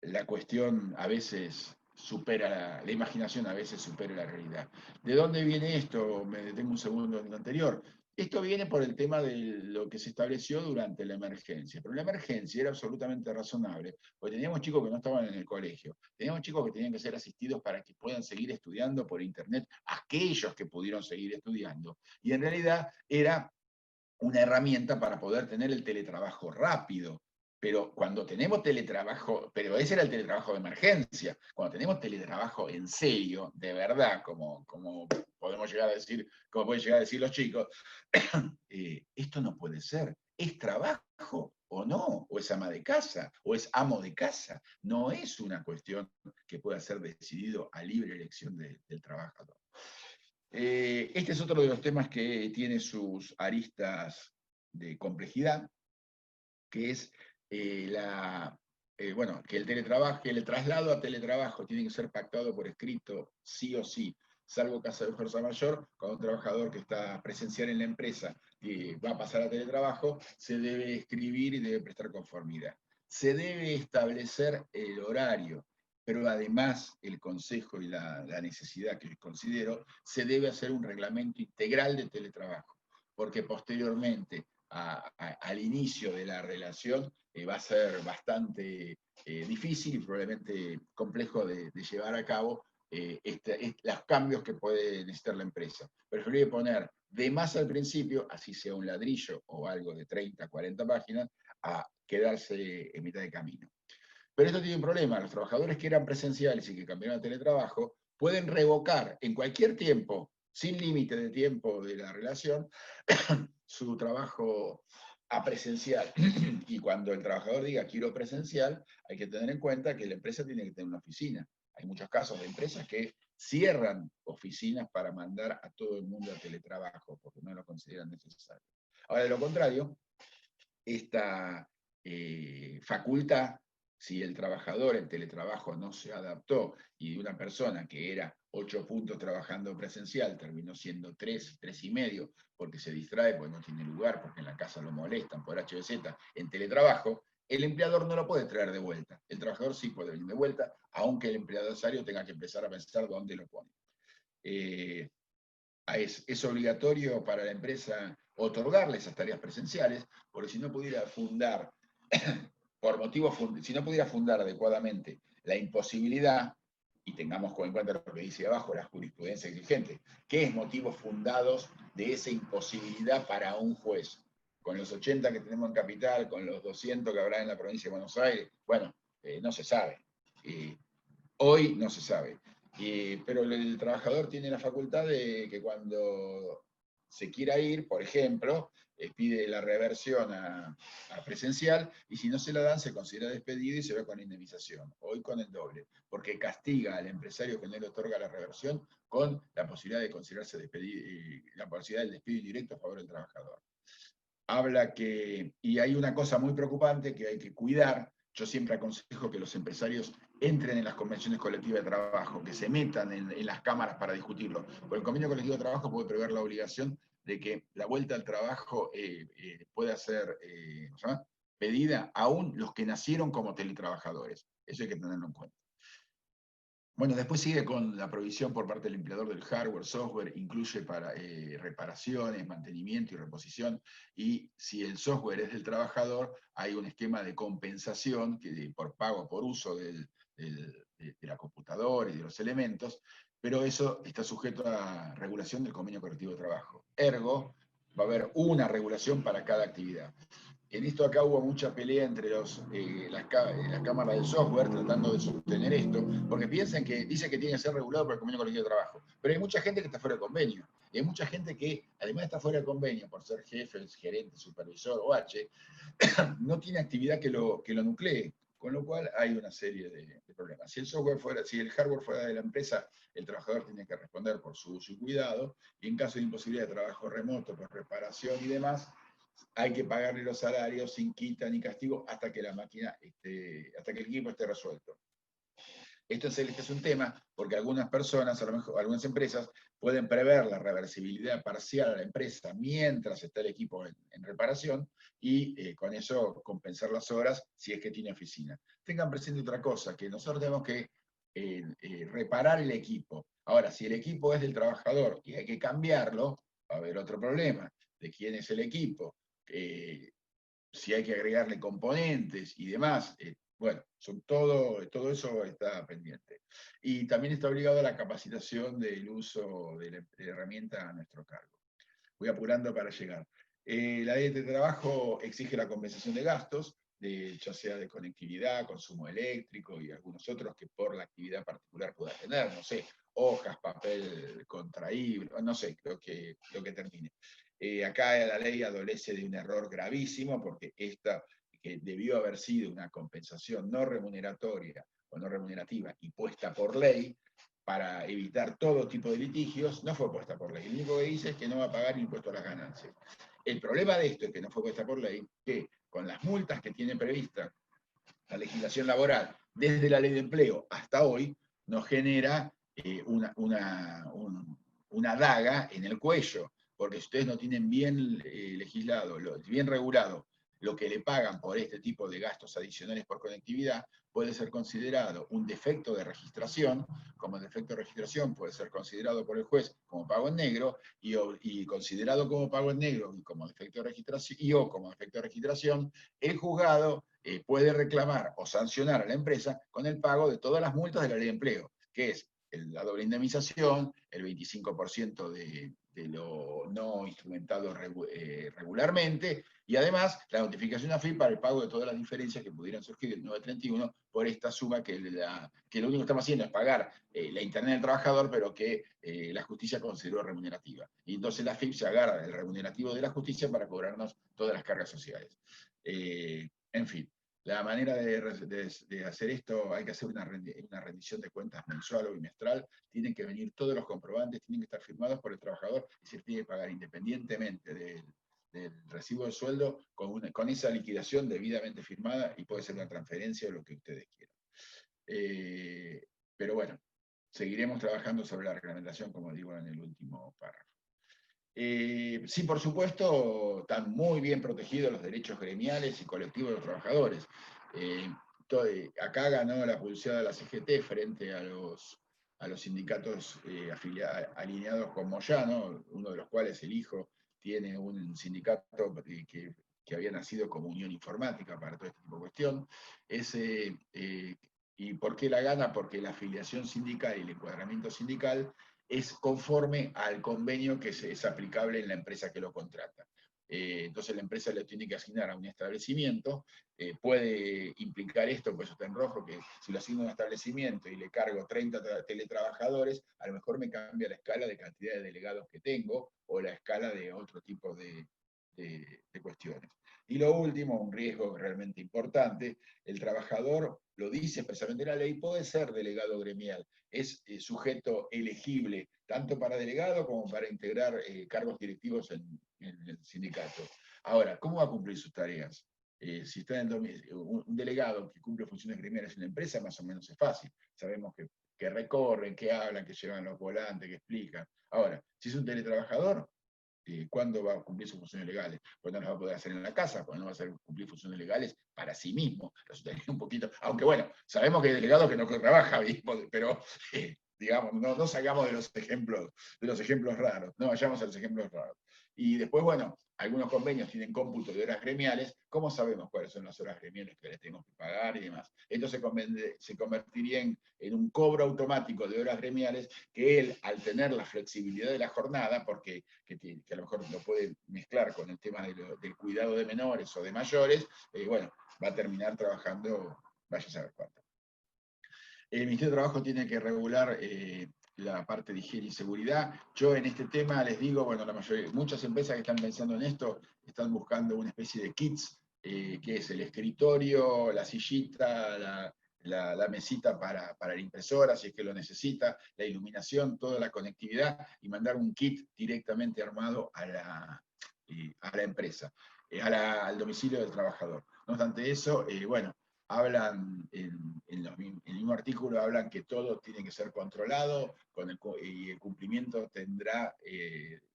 La cuestión a veces supera, la imaginación a veces supera la realidad. ¿De dónde viene esto? Me detengo un segundo en lo anterior. Esto viene por el tema de lo que se estableció durante la emergencia. Pero la emergencia era absolutamente razonable, porque teníamos chicos que no estaban en el colegio, teníamos chicos que tenían que ser asistidos para que puedan seguir estudiando por internet, aquellos que pudieron seguir estudiando. Y en realidad era una herramienta para poder tener el teletrabajo rápido, Pero cuando tenemos teletrabajo, pero ese era el teletrabajo de emergencia, cuando tenemos teletrabajo en serio, de verdad, como podemos llegar a decir, como pueden llegar a decir los chicos, esto no puede ser. ¿Es trabajo o no? ¿O es ama de casa? ¿O es amo de casa? No es una cuestión que pueda ser decidido a libre elección del trabajador. Este es otro de los temas que tiene sus aristas de complejidad, que es bueno, que el teletrabajo, que el traslado a teletrabajo tiene que ser pactado por escrito sí o sí, salvo caso de fuerza mayor, cuando un trabajador que está presencial en la empresa va a pasar a teletrabajo, se debe escribir y debe prestar conformidad. Se debe establecer el horario, pero además el consejo y la necesidad que considero, se debe hacer un reglamento integral de teletrabajo, porque posteriormente al inicio de la relación va a ser bastante difícil y probablemente complejo de llevar a cabo los cambios que puede necesitar la empresa. Preferiría poner de más al principio, así sea un ladrillo o algo de 30, 40 páginas, a quedarse en mitad de camino. Pero esto tiene un problema, los trabajadores que eran presenciales y que cambiaron a teletrabajo pueden revocar en cualquier tiempo, sin límite de tiempo de la relación, su trabajo a presencial. Y cuando el trabajador diga quiero presencial, hay que tener en cuenta que la empresa tiene que tener una oficina. Hay muchos casos de empresas que cierran oficinas para mandar a todo el mundo a teletrabajo, porque no lo consideran necesario. Ahora, de lo contrario, esta facultad, si el trabajador, el teletrabajo no se adaptó y de una persona que era 8 puntos trabajando presencial terminó siendo 3, 3,5, porque se distrae, porque no tiene lugar, porque en la casa lo molestan por HBZ, en teletrabajo, el empleador no lo puede traer de vuelta. El trabajador sí puede venir de vuelta, aunque el empresario tenga que empezar a pensar dónde lo pone. Es obligatorio para la empresa otorgarle esas tareas presenciales, porque si no pudiera fundar, si no pudiera fundar adecuadamente la imposibilidad, y tengamos en cuenta lo que dice abajo, la jurisprudencia exigente, ¿qué es motivos fundados de esa imposibilidad para un juez? Con los 80 que tenemos en Capital, con los 200 que habrá en la provincia de Buenos Aires, bueno, no se sabe. Hoy no se sabe. Pero el trabajador tiene la facultad de que cuando se quiera ir, por ejemplo, pide la reversión a presencial, y si no se la dan, se considera despedido y se va con indemnización. Hoy con el doble, porque castiga al empresario que no le otorga la reversión con la posibilidad de considerarse despedido, la posibilidad del despido indirecto a favor del trabajador. Habla que, y hay una cosa muy preocupante que hay que cuidar. Yo siempre aconsejo que los empresarios entren en las convenciones colectivas de trabajo, que se metan en las cámaras para discutirlo. Porque el convenio colectivo de trabajo puede prever la obligación de que la vuelta al trabajo pueda ser pedida aún los que nacieron como teletrabajadores. Eso hay que tenerlo en cuenta. Bueno, después sigue con la provisión por parte del empleador del hardware, software, incluye para reparaciones, mantenimiento y reposición, y si el software es del trabajador, hay un esquema de compensación por pago, por uso de la computadora y de los elementos, pero eso está sujeto a regulación del convenio colectivo de trabajo. Ergo, va a haber una regulación para cada actividad. En esto acá hubo mucha pelea entre las cámaras del software tratando de sostener esto, porque piensan que dice que tiene que ser regulado por el convenio colectivo de trabajo, pero hay mucha gente que está fuera de convenio, y hay mucha gente que, además está fuera de convenio por ser jefe, gerente, supervisor o H, no tiene actividad que lo nuclee, con lo cual hay una serie de problemas. Si el hardware fuera de la empresa, el trabajador tiene que responder por su uso y cuidado, y en caso de imposibilidad de trabajo remoto, por reparación y demás, hay que pagarle los salarios sin quita ni castigo hasta que la máquina hasta que el equipo esté resuelto. Esto es un tema porque algunas personas, a lo mejor algunas empresas, pueden prever la reversibilidad parcial a la empresa mientras está el equipo en reparación y con eso compensar las horas si es que tiene oficina. Tengan presente otra cosa, que nosotros tenemos que reparar el equipo. Ahora, si el equipo es del trabajador y hay que cambiarlo, va a haber otro problema. ¿De quién es el equipo? Si hay que agregarle componentes y demás, bueno, todo eso está pendiente. Y también está obligado a la capacitación del uso de la herramienta a nuestro cargo. Voy apurando para llegar. La ley de trabajo exige la compensación de gastos, ya sea de conectividad, consumo eléctrico y algunos otros que por la actividad particular pueda tener, no sé, hojas, papel contraíble, no sé, lo que termine. Acá la ley adolece de un error gravísimo porque esta, que debió haber sido una compensación no remuneratoria o no remunerativa y puesta por ley para evitar todo tipo de litigios, no fue puesta por ley. Lo único que dice es que no va a pagar impuesto a las ganancias. El problema de esto es que no fue puesta por ley, que con las multas que tiene prevista la legislación laboral desde la ley de empleo hasta hoy, nos genera una daga en el cuello, porque si ustedes no tienen bien legislado, bien regulado lo que le pagan por este tipo de gastos adicionales por conectividad, puede ser considerado un defecto de registración, como defecto de registración puede ser considerado por el juez como pago en negro, y considerado como pago en negro y como defecto de registración, o como defecto de registración, el juzgado puede reclamar o sancionar a la empresa con el pago de todas las multas de la ley de empleo, que es la doble indemnización, el 25% de lo no instrumentado regularmente, y además la notificación a FIP para el pago de todas las diferencias que pudieran surgir del 931 por esta suma que lo único que estamos haciendo es pagar la internet del trabajador, pero que la justicia consideró remunerativa. Y entonces la FIP se agarra del remunerativo de la justicia para cobrarnos todas las cargas sociales. En fin, la manera de hacer esto, hay que hacer una rendición de cuentas mensual o bimestral, tienen que venir todos los comprobantes, tienen que estar firmados por el trabajador y se tiene que pagar independientemente del recibo de sueldo con esa liquidación debidamente firmada, y puede ser una transferencia o lo que ustedes quieran. Pero bueno, seguiremos trabajando sobre la reglamentación, como digo en el último párrafo. Sí, por supuesto, están muy bien protegidos los derechos gremiales y colectivos de los trabajadores. Acá ganó la pulseada la CGT frente a los sindicatos alineados con Moyano, uno de los cuales, el hijo, tiene un sindicato que había nacido como Unión Informática para todo este tipo de cuestión. ¿Y por qué la gana? Porque la afiliación sindical y el encuadramiento sindical es conforme al convenio que es aplicable en la empresa que lo contrata. Entonces la empresa le tiene que asignar a un establecimiento, puede implicar esto, pues está en rojo, que si lo asigno a un establecimiento y le cargo 30 teletrabajadores, a lo mejor me cambia la escala de cantidad de delegados que tengo o la escala de otro tipo de cuestiones. Y lo último, un riesgo realmente importante, el trabajador, lo dice expresamente la ley, puede ser delegado gremial, es sujeto elegible tanto para delegado como para integrar cargos directivos en el sindicato. Ahora, ¿cómo va a cumplir sus tareas? Si está un delegado que cumple funciones gremiales en la empresa, más o menos es fácil. Sabemos que recorren, que hablan, que llevan los volantes, que explican. Ahora, si es un teletrabajador, ¿cuándo va a cumplir sus funciones legales? Pues no las va a poder hacer en la casa, pues no va a cumplir funciones legales para sí mismo. Resultaría un poquito, aunque bueno, sabemos que hay delegados que no trabaja, pero digamos, no salgamos de los ejemplos raros, no vayamos a los ejemplos raros. Y después, bueno, algunos convenios tienen cómputo de horas gremiales. ¿Cómo sabemos cuáles son las horas gremiales que les tenemos que pagar y demás? Esto se convertiría en un cobro automático de horas gremiales que él, al tener la flexibilidad de la jornada, porque que a lo mejor lo puede mezclar con el tema del cuidado de menores o de mayores, bueno, va a terminar trabajando, vaya a saber cuánto. El Ministerio de Trabajo tiene que regular la parte de higiene y seguridad. Yo en este tema les digo, bueno, muchas empresas que están pensando en esto están buscando una especie de kits, que es el escritorio, la sillita, la mesita para la impresora, si es que lo necesita, la iluminación, toda la conectividad, y mandar un kit directamente armado a la empresa, al domicilio del trabajador. No obstante eso, bueno, hablan en el mismo artículo, hablan que todo tiene que ser controlado y el cumplimiento tendrá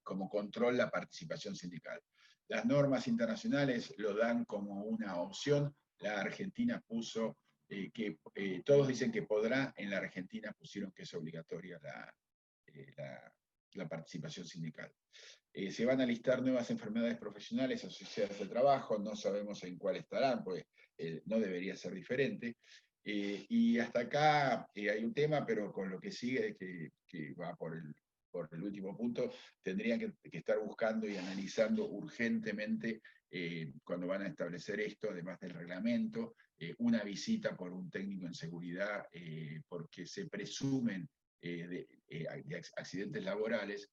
como control la participación sindical. Las normas internacionales lo dan como una opción. La Argentina puso que todos dicen que podrá, en la Argentina pusieron que es obligatoria la participación sindical. Se van a listar nuevas enfermedades profesionales asociadas al trabajo, no sabemos en cuál estarán, pues no debería ser diferente. Y hasta acá hay un tema, pero con lo que sigue, que va por por el último punto, tendrían que estar buscando y analizando urgentemente, cuando van a establecer esto, además del reglamento, una visita por un técnico en seguridad, porque se presumen de accidentes laborales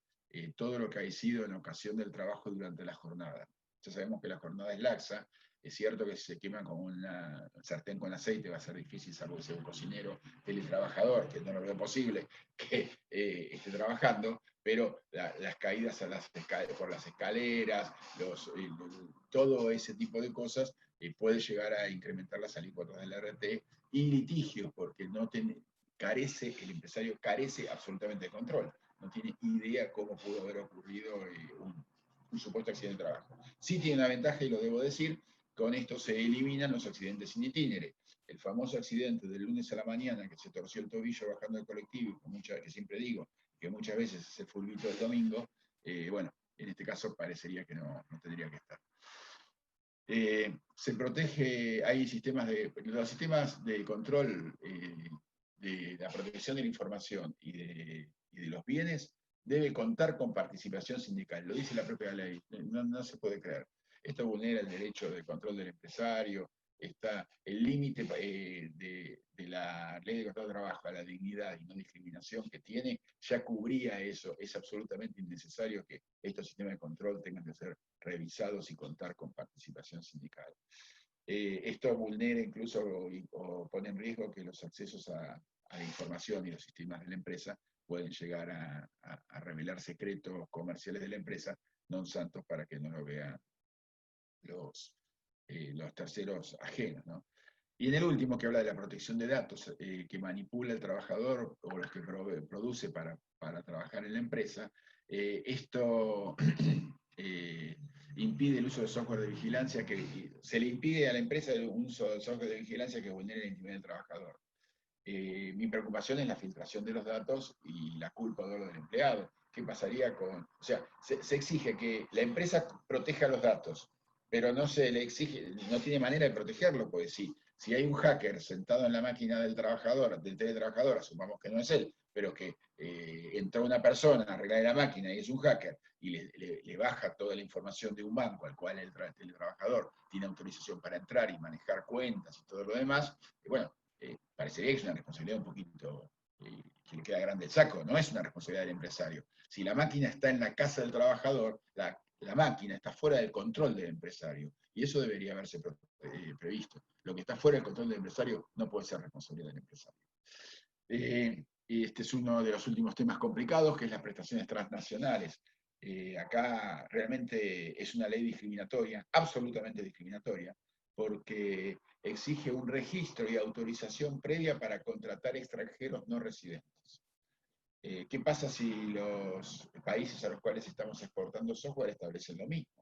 todo lo que ha sido en ocasión del trabajo durante la jornada. Ya sabemos que la jornada es laxa, es cierto que si se quema con una sartén con aceite va a ser difícil, salvo que sea un cocinero teletrabajador, que no lo veo posible que esté trabajando, pero las caídas por las escaleras, todo ese tipo de cosas puede llegar a incrementar las alícuotas del RT y litigios, porque el empresario carece absolutamente de control. No tiene idea cómo pudo haber ocurrido un supuesto accidente de trabajo. Sí tiene una ventaja, y lo debo decir, con esto se eliminan los accidentes in itinere. El famoso accidente del lunes a la mañana, que se torció el tobillo bajando del colectivo, que siempre digo, que muchas veces es el fulbito del domingo, bueno, en este caso parecería que no tendría que estar. Se protege, hay los sistemas de control de la protección de la información y de los bienes debe contar con participación sindical, lo dice la propia ley, no se puede creer. Esto vulnera el derecho de control del empresario, está el límite de la ley de contrato de trabajo a la dignidad y no discriminación que tiene, ya cubría eso. Es absolutamente innecesario que estos sistemas de control tengan que ser revisados y contar con participación sindical. Esto vulnera incluso o pone en riesgo que los accesos a la información y los sistemas de la empresa pueden llegar a revelar secretos comerciales de la empresa, non santos, para que no lo vean los terceros ajenos, ¿no? Y en el último, que habla de la protección de datos que manipula el trabajador o los que produce para trabajar en la empresa, esto impide el uso de software de vigilancia, se le impide a la empresa el uso de software de vigilancia que vulnere la intimidad del trabajador. Mi preocupación es la filtración de los datos y la culpa o dolor del empleado. ¿Qué pasaría con...? O sea, se exige que la empresa proteja los datos, pero no se le exige, no tiene manera de protegerlo, porque si hay un hacker sentado en la máquina del trabajador, del teletrabajador, asumamos que no es él, pero que entró una persona a arreglar la máquina y es un hacker, y le baja toda la información de un banco al cual el teletrabajador tiene autorización para entrar y manejar cuentas y todo lo demás, bueno, parecería que es una responsabilidad un poquito que le queda grande el saco, no es una responsabilidad del empresario. Si la máquina está en la casa del trabajador, la máquina está fuera del control del empresario, y eso debería haberse previsto. Lo que está fuera del control del empresario no puede ser responsabilidad del empresario. Este es uno de los últimos temas complicados, que es las prestaciones transnacionales. Acá realmente es una ley discriminatoria, absolutamente discriminatoria, porque exige un registro y autorización previa para contratar extranjeros no residentes. ¿Qué pasa si los países a los cuales estamos exportando software establecen lo mismo?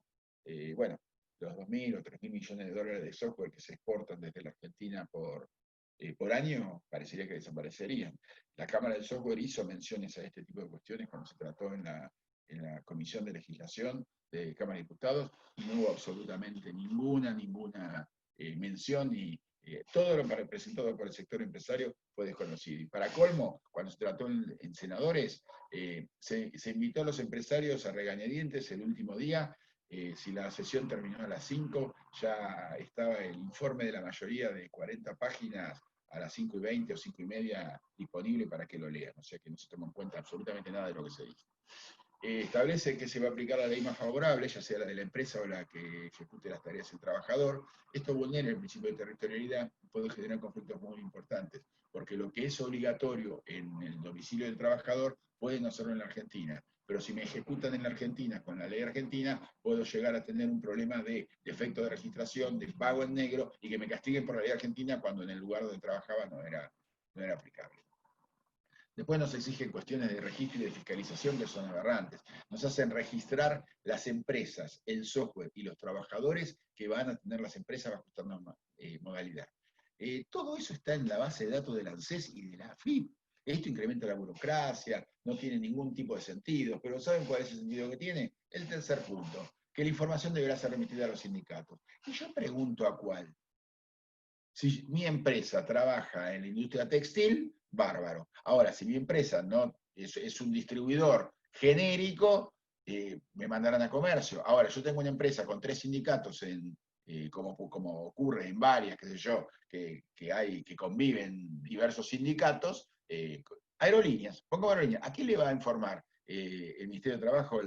Bueno, los 2.000 o 3.000 millones de dólares de software que se exportan desde la Argentina por año, parecería que desaparecerían. La Cámara del Software hizo menciones a este tipo de cuestiones cuando se trató en la Comisión de Legislación de Cámara de Diputados, y no hubo absolutamente ninguna mención, y todo lo presentado por el sector empresario fue desconocido. Y para colmo, cuando se trató en senadores, se invitó a los empresarios a regañadientes el último día. Si la sesión terminó a las 5, ya estaba el informe de la mayoría de 40 páginas a las 5:20 o 5:30 disponible para que lo lean. O sea que no se toma en cuenta absolutamente nada de lo que se dice. Establece que se va a aplicar la ley más favorable, ya sea la de la empresa o la que ejecute las tareas del trabajador. Esto vulnera el principio de territorialidad y puede generar conflictos muy importantes, porque lo que es obligatorio en el domicilio del trabajador puede no serlo en la Argentina. Pero si me ejecutan en la Argentina con la ley argentina, puedo llegar a tener un problema de defecto de registración, de pago en negro, y que me castiguen por la ley argentina cuando en el lugar donde trabajaba no era aplicable. Después nos exigen cuestiones de registro y de fiscalización que son aberrantes. Nos hacen registrar las empresas, el software y los trabajadores que van a tener las empresas bajo esta modalidad. Todo eso está en la base de datos del ANSES y de la AFIP. Esto incrementa la burocracia, no tiene ningún tipo de sentido, pero ¿saben cuál es el sentido que tiene? El tercer punto, que la información deberá ser remitida a los sindicatos. Y yo pregunto a cuál. Si mi empresa trabaja en la industria textil, bárbaro. Ahora, si mi empresa no es un distribuidor genérico, me mandarán a comercio. Ahora, yo tengo una empresa con 3 sindicatos, como ocurre en varias, qué sé yo, que conviven diversos sindicatos, aerolíneas, pongo aerolíneas. ¿A quién le va a informar el Ministerio de Trabajo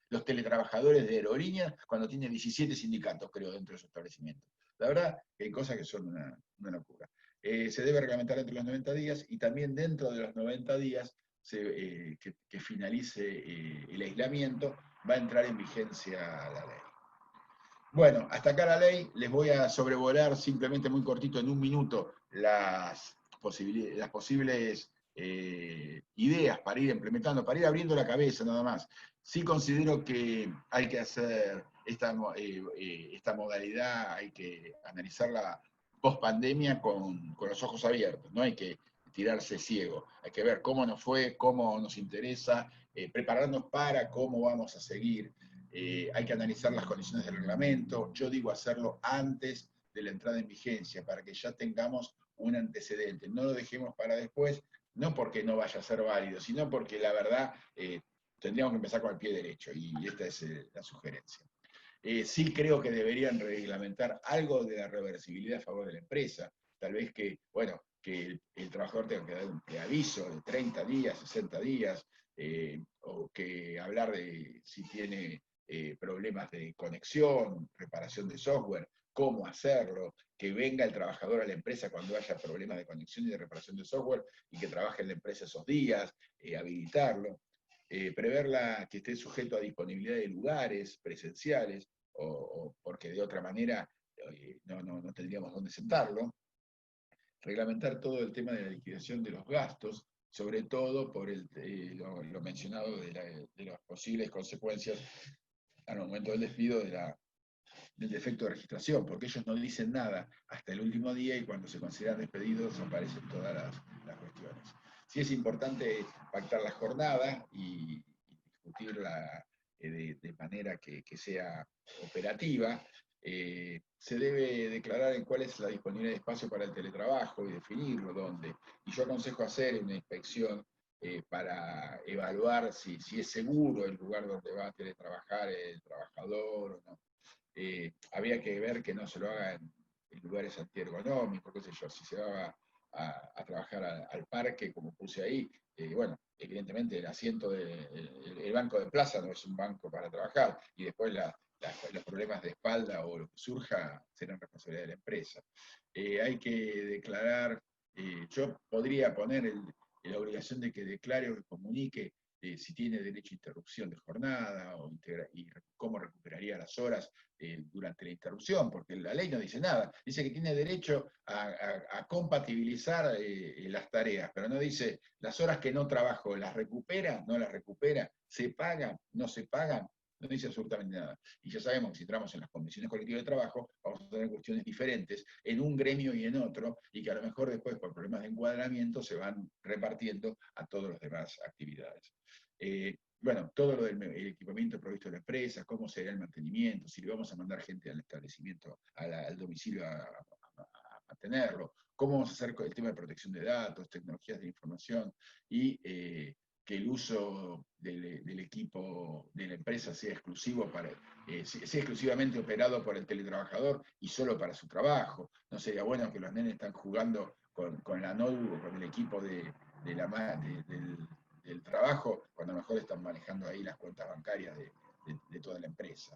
los teletrabajadores de aerolíneas cuando tiene 17 sindicatos, creo, dentro de su establecimiento? La verdad que hay cosas que son una locura. Se debe reglamentar entre los 90 días y también dentro de los 90 días que finalice el aislamiento, va a entrar en vigencia la ley. Bueno, hasta acá la ley. Les voy a sobrevolar simplemente muy cortito, en un minuto, las posibles ideas para ir implementando, para ir abriendo la cabeza nada más. Sí considero que hay que hacer esta modalidad, hay que analizarla post pandemia con los ojos abiertos, no hay que tirarse ciego, hay que ver cómo nos fue, cómo nos interesa, prepararnos para cómo vamos a seguir. Hay que analizar las condiciones del reglamento. Yo digo hacerlo antes de la entrada en vigencia, para que ya tengamos un antecedente. No lo dejemos para después, no porque no vaya a ser válido, sino porque la verdad tendríamos que empezar con el pie derecho, y esta es la sugerencia. Sí creo que deberían reglamentar algo de la reversibilidad a favor de la empresa. Tal vez que, bueno, que el trabajador tenga que dar un preaviso de 30 días, 60 días, o que hablar de si tiene problemas de conexión, reparación de software, cómo hacerlo, que venga el trabajador a la empresa cuando haya problemas de conexión y de reparación de software y que trabaje en la empresa esos días, habilitarlo. Preverla que esté sujeto a disponibilidad de lugares presenciales, porque de otra manera no tendríamos dónde sentarlo. Reglamentar todo el tema de la liquidación de los gastos, sobre todo por lo mencionado de las posibles consecuencias al momento del despido del defecto de registración, porque ellos no dicen nada hasta el último día y cuando se consideran despedidos aparecen todas las cuestiones. Sí es importante pactar la jornada y discutirla de manera que sea operativa. Se debe declarar en cuál es la disponibilidad de espacio para el teletrabajo y definirlo dónde. Y yo aconsejo hacer una inspección para evaluar si es seguro el lugar donde va a teletrabajar el trabajador o no. Había que ver que no se lo haga en lugares antiergonómicos, qué sé yo, si se va a trabajar al parque, como puse ahí, bueno, evidentemente el asiento, el banco de plaza no es un banco para trabajar, y después los problemas de espalda o lo que surja serán responsabilidad de la empresa. Hay que declarar, yo podría poner la obligación de que declare o que comunique si tiene derecho a interrupción de jornada y cómo recuperaría las horas durante la interrupción, porque la ley no dice nada. Dice que tiene derecho a compatibilizar las tareas, pero no dice las horas que no trabajo, ¿las recupera? ¿No las recupera? ¿Se pagan? ¿No se pagan? No dice absolutamente nada. Y ya sabemos que si entramos en las condiciones colectivas de trabajo, vamos a tener cuestiones diferentes en un gremio y en otro, y que a lo mejor después, por problemas de encuadramiento, se van repartiendo a todas las demás actividades. Bueno, todo lo del equipamiento provisto de la empresa, cómo será el mantenimiento, si le vamos a mandar gente al establecimiento, al domicilio a tenerlo, cómo vamos a hacer el tema de protección de datos, tecnologías de información, y que el uso del equipo de la empresa sea exclusivo sea exclusivamente operado por el teletrabajador y solo para su trabajo. No sería bueno que los nenes están jugando con la notebook, con el equipo del trabajo, cuando a lo mejor están manejando ahí las cuentas bancarias de toda la empresa.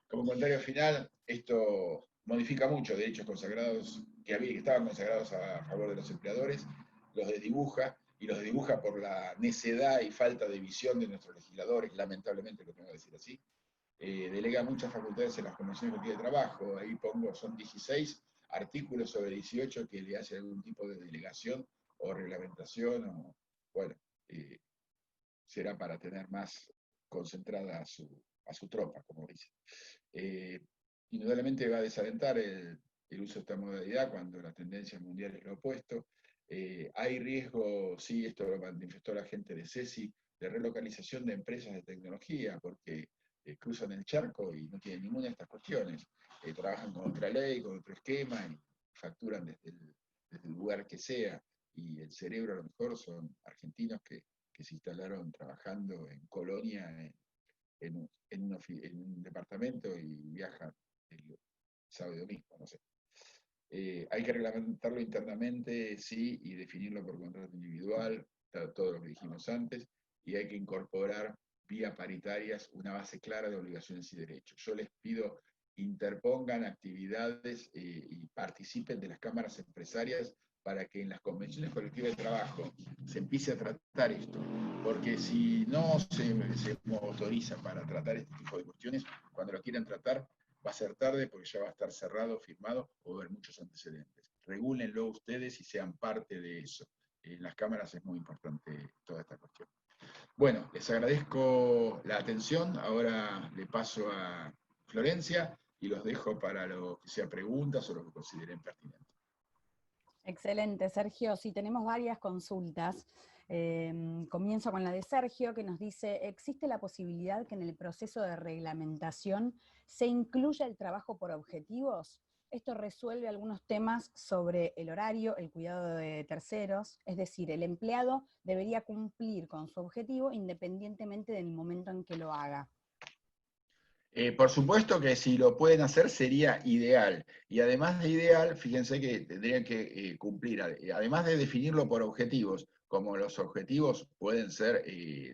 Como comentario final, esto modifica mucho derechos consagrados que estaban consagrados a favor de los empleadores, los desdibuja, y los desdibuja por la necedad y falta de visión de nuestros legisladores, lamentablemente lo tengo que decir así. Delega muchas facultades en las convenciones colectivas de trabajo, ahí son 16 artículos sobre 18 que le hace algún tipo de delegación o reglamentación, bueno, será para tener más concentrada a su tropa, como dice. Indudablemente va a desalentar el uso de esta modalidad cuando la tendencia mundial es lo opuesto. Hay riesgo, sí, esto lo manifestó la gente de CESI, de relocalización de empresas de tecnología, porque cruzan el charco y no tienen ninguna de estas cuestiones. Trabajan con otra ley, con otro esquema, y facturan desde el lugar que sea, y el cerebro a lo mejor son argentinos que que se instalaron trabajando en Colonia, en un departamento y viajan el sábado y domingo, no sé. Hay que reglamentarlo internamente, sí, y definirlo por contrato individual, todo lo que dijimos antes, y hay que incorporar vía paritarias una base clara de obligaciones y derechos. Yo les pido interpongan actividades y participen de las cámaras empresarias para que en las convenciones colectivas de trabajo se empiece a tratar esto, porque si no se autoriza para tratar este tipo de cuestiones, cuando lo quieran tratar, va a ser tarde porque ya va a estar cerrado, firmado o va a haber muchos antecedentes. Regúlenlo ustedes y sean parte de eso. En las cámaras es muy importante toda esta cuestión. Bueno, les agradezco la atención. Ahora le paso a Florencia y los dejo para lo que sea preguntas o lo que consideren pertinente. Excelente, Sergio. Sí, tenemos varias consultas. Comienzo con la de Sergio, que nos dice, ¿existe la posibilidad que en el proceso de reglamentación se incluya el trabajo por objetivos? Esto resuelve algunos temas sobre el horario, el cuidado de terceros, es decir, el empleado debería cumplir con su objetivo independientemente del momento en que lo haga. Por supuesto que si lo pueden hacer sería ideal. Y además de ideal, fíjense que tendrían que cumplir, además de definirlo por objetivos, como los objetivos pueden ser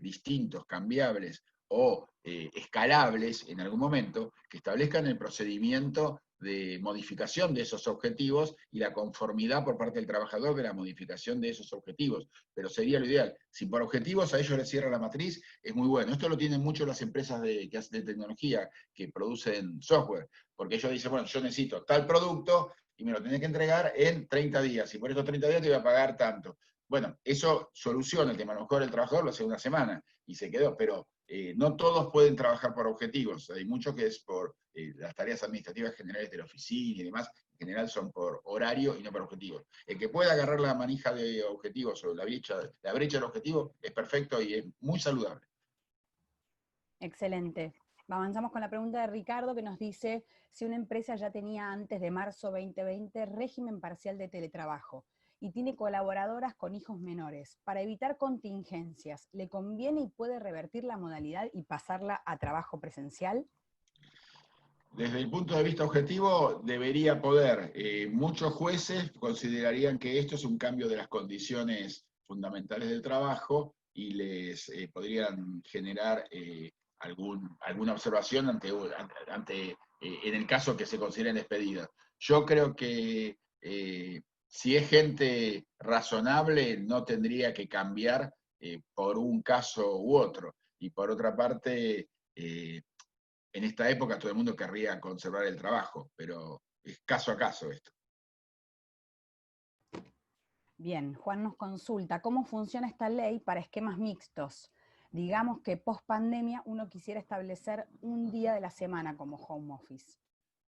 distintos, cambiables o escalables en algún momento, que establezcan el procedimiento de modificación de esos objetivos y la conformidad por parte del trabajador de la modificación de esos objetivos. Pero sería lo ideal. Si por objetivos a ellos les cierra la matriz, es muy bueno. Esto lo tienen mucho las empresas de tecnología que producen software, porque ellos dicen, bueno, yo necesito tal producto y me lo tenés que entregar en 30 días, y por esos 30 días te voy a pagar tanto. Bueno, eso soluciona el tema. A lo mejor el trabajador lo hace una semana y se quedó, pero no todos pueden trabajar por objetivos. Hay mucho que es por las tareas administrativas generales de la oficina y demás, en general son por horario y no por objetivos. El que pueda agarrar la manija de objetivos o la brecha del objetivo es perfecto y es muy saludable. Excelente. Avanzamos con la pregunta de Ricardo, que nos dice si una empresa ya tenía antes de marzo 2020 régimen parcial de teletrabajo y tiene colaboradoras con hijos menores. Para evitar contingencias, ¿le conviene y puede revertir la modalidad y pasarla a trabajo presencial? Desde el punto de vista objetivo, debería poder. Muchos jueces considerarían que esto es un cambio de las condiciones fundamentales del trabajo y les podrían generar alguna observación en el caso que se consideren despedidas. Yo creo que si es gente razonable, no tendría que cambiar por un caso u otro. Y por otra parte, en esta época todo el mundo querría conservar el trabajo, pero es caso a caso esto. Bien, Juan nos consulta, ¿cómo funciona esta ley para esquemas mixtos? Digamos que post pandemia uno quisiera establecer un día de la semana como home office.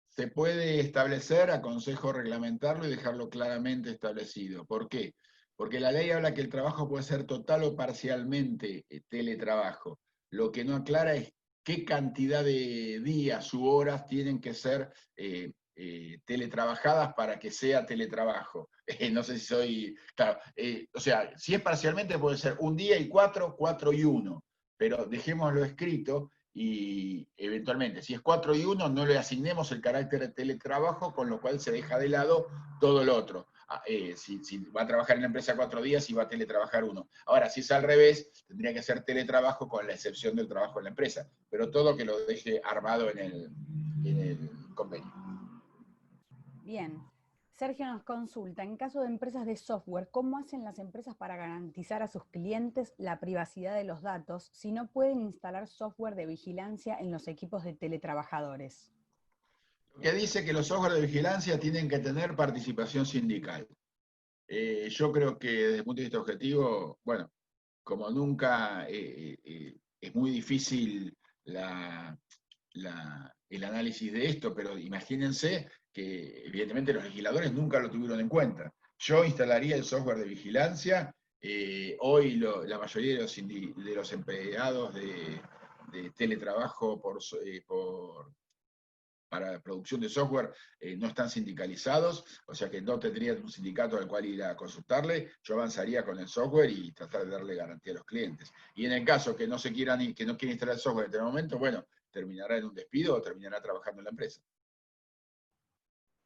Se puede establecer, aconsejo reglamentarlo y dejarlo claramente establecido. ¿Por qué? Porque la ley habla que el trabajo puede ser total o parcialmente teletrabajo. Lo que no aclara es qué cantidad de días u horas tienen que ser teletrabajadas para que sea teletrabajo. No sé si soy... Claro, o sea, si es parcialmente puede ser un día y 4, 4 y 1, pero dejémoslo escrito y eventualmente, si es 4 y 1, no le asignemos el carácter de teletrabajo, con lo cual se deja de lado todo lo otro. Si va a trabajar en la empresa 4 días y va a teletrabajar 1. Ahora, si es al revés, tendría que ser teletrabajo con la excepción del trabajo en la empresa, pero todo que lo deje armado en el convenio. Bien. Sergio nos consulta, en caso de empresas de software, ¿cómo hacen las empresas para garantizar a sus clientes la privacidad de los datos si no pueden instalar software de vigilancia en los equipos de teletrabajadores? Que dice que los software de vigilancia tienen que tener participación sindical. Yo creo que desde el punto de vista objetivo, bueno, como nunca es muy difícil el análisis de esto, pero imagínense que evidentemente los legisladores nunca lo tuvieron en cuenta. Yo instalaría el software de vigilancia. Hoy la mayoría de los empleados de teletrabajo por para la producción de software no están sindicalizados, o sea que no tendrían un sindicato al cual ir a consultarle. Yo avanzaría con el software y tratar de darle garantía a los clientes. Y en el caso que no que no quiera instalar el software en este momento, bueno, terminará en un despido o terminará trabajando en la empresa.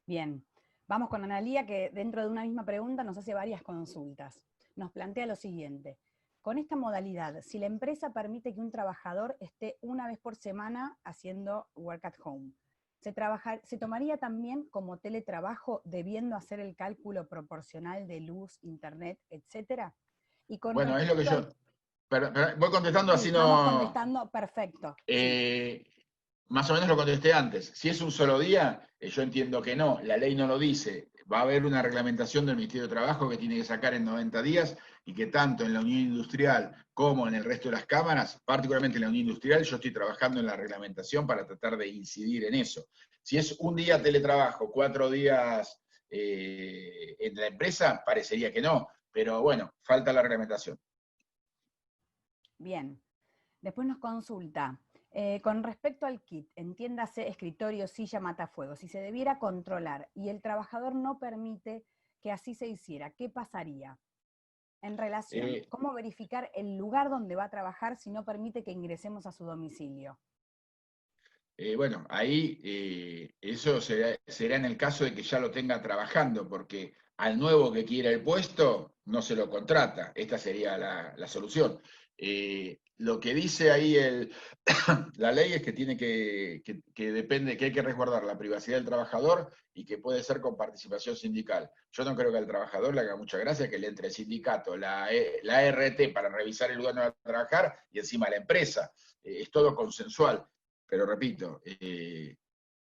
Bien, vamos con Analía, que dentro de una misma pregunta nos hace varias consultas. Nos plantea lo siguiente: con esta modalidad, si la empresa permite que un trabajador esté una vez por semana haciendo work at home, ¿se tomaría también como teletrabajo debiendo hacer el cálculo proporcional de luz, internet, etcétera? Y con Bueno, es lo que respecto al... yo... voy contestando así Sí, vamos no... contestando, perfecto. Sí. Más o menos lo contesté antes. Si es un solo día, yo entiendo que no, la ley no lo dice. Va a haber una reglamentación del Ministerio de Trabajo que tiene que sacar en 90 días y que tanto en la Unión Industrial como en el resto de las cámaras, particularmente en la Unión Industrial, yo estoy trabajando en la reglamentación para tratar de incidir en eso. Si es un día teletrabajo, 4 días en la empresa, parecería que no, pero bueno, falta la reglamentación. Bien. Después nos consulta, con respecto al kit, entiéndase escritorio, silla, matafuego, si se debiera controlar y el trabajador no permite que así se hiciera, ¿qué pasaría? En relación, ¿cómo verificar el lugar donde va a trabajar si no permite que ingresemos a su domicilio? Bueno, ahí eso será en el caso de que ya lo tenga trabajando, porque al nuevo que quiera el puesto no se lo contrata. Esta sería la solución. Lo que dice ahí la ley es que tiene que depende, que hay que resguardar la privacidad del trabajador y que puede ser con participación sindical. Yo no creo que al trabajador le haga mucha gracia que le entre el sindicato, la ART para revisar el lugar donde va a trabajar y encima la empresa. Es todo consensual. Pero repito,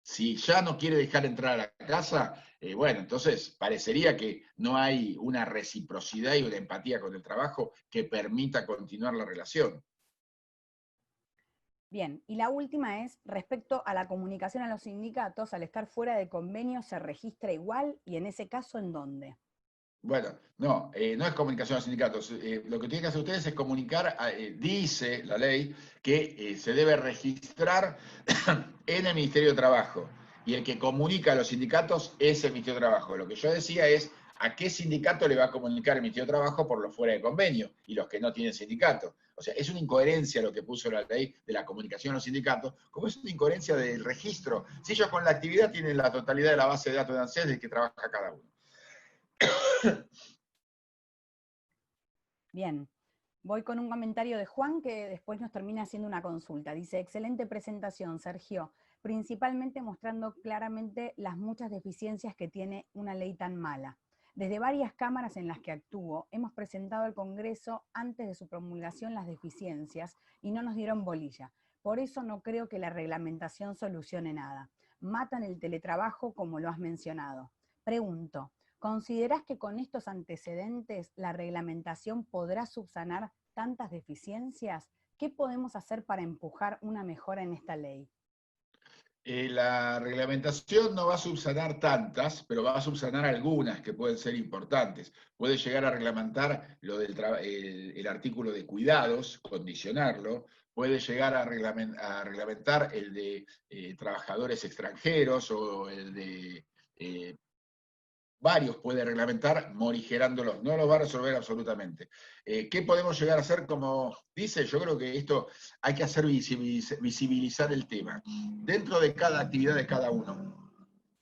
si ya no quiere dejar entrar a la casa, bueno, entonces parecería que no hay una reciprocidad y una empatía con el trabajo que permita continuar la relación. Bien, y la última es, respecto a la comunicación a los sindicatos, al estar fuera de convenio, ¿se registra igual? Y en ese caso, ¿en dónde? Bueno, no, no es comunicación a sindicatos. Lo que tienen que hacer ustedes es comunicar, dice la ley, que se debe registrar en el Ministerio de Trabajo. Y el que comunica a los sindicatos es el Ministerio de Trabajo. Lo que yo decía es a qué sindicato le va a comunicar el Ministerio de Trabajo por los fuera de convenio y los que no tienen sindicato. O sea, es una incoherencia lo que puso la ley de la comunicación a los sindicatos, como es una incoherencia del registro. Si ellos con la actividad tienen la totalidad de la base de datos de ANSES de que trabaja cada uno. Bien, voy con un comentario de Juan que después nos termina haciendo una consulta. Dice, excelente presentación, Sergio, principalmente mostrando claramente las muchas deficiencias que tiene una ley tan mala. Desde varias cámaras en las que actúo, hemos presentado al Congreso antes de su promulgación las deficiencias y no nos dieron bolilla. Por eso no creo que la reglamentación solucione nada. Matan el teletrabajo como lo has mencionado. Pregunto, ¿considerás que con estos antecedentes la reglamentación podrá subsanar tantas deficiencias? ¿Qué podemos hacer para empujar una mejora en esta ley? La reglamentación no va a subsanar tantas, pero va a subsanar algunas que pueden ser importantes. Puede llegar a reglamentar el artículo de cuidados, condicionarlo. Puede llegar a reglamentar el de trabajadores extranjeros o el de varios puede reglamentar morigerándolos, no los va a resolver absolutamente. ¿Qué podemos llegar a hacer? Como dice, yo creo que esto hay que hacer visibilizar el tema dentro de cada actividad de cada uno,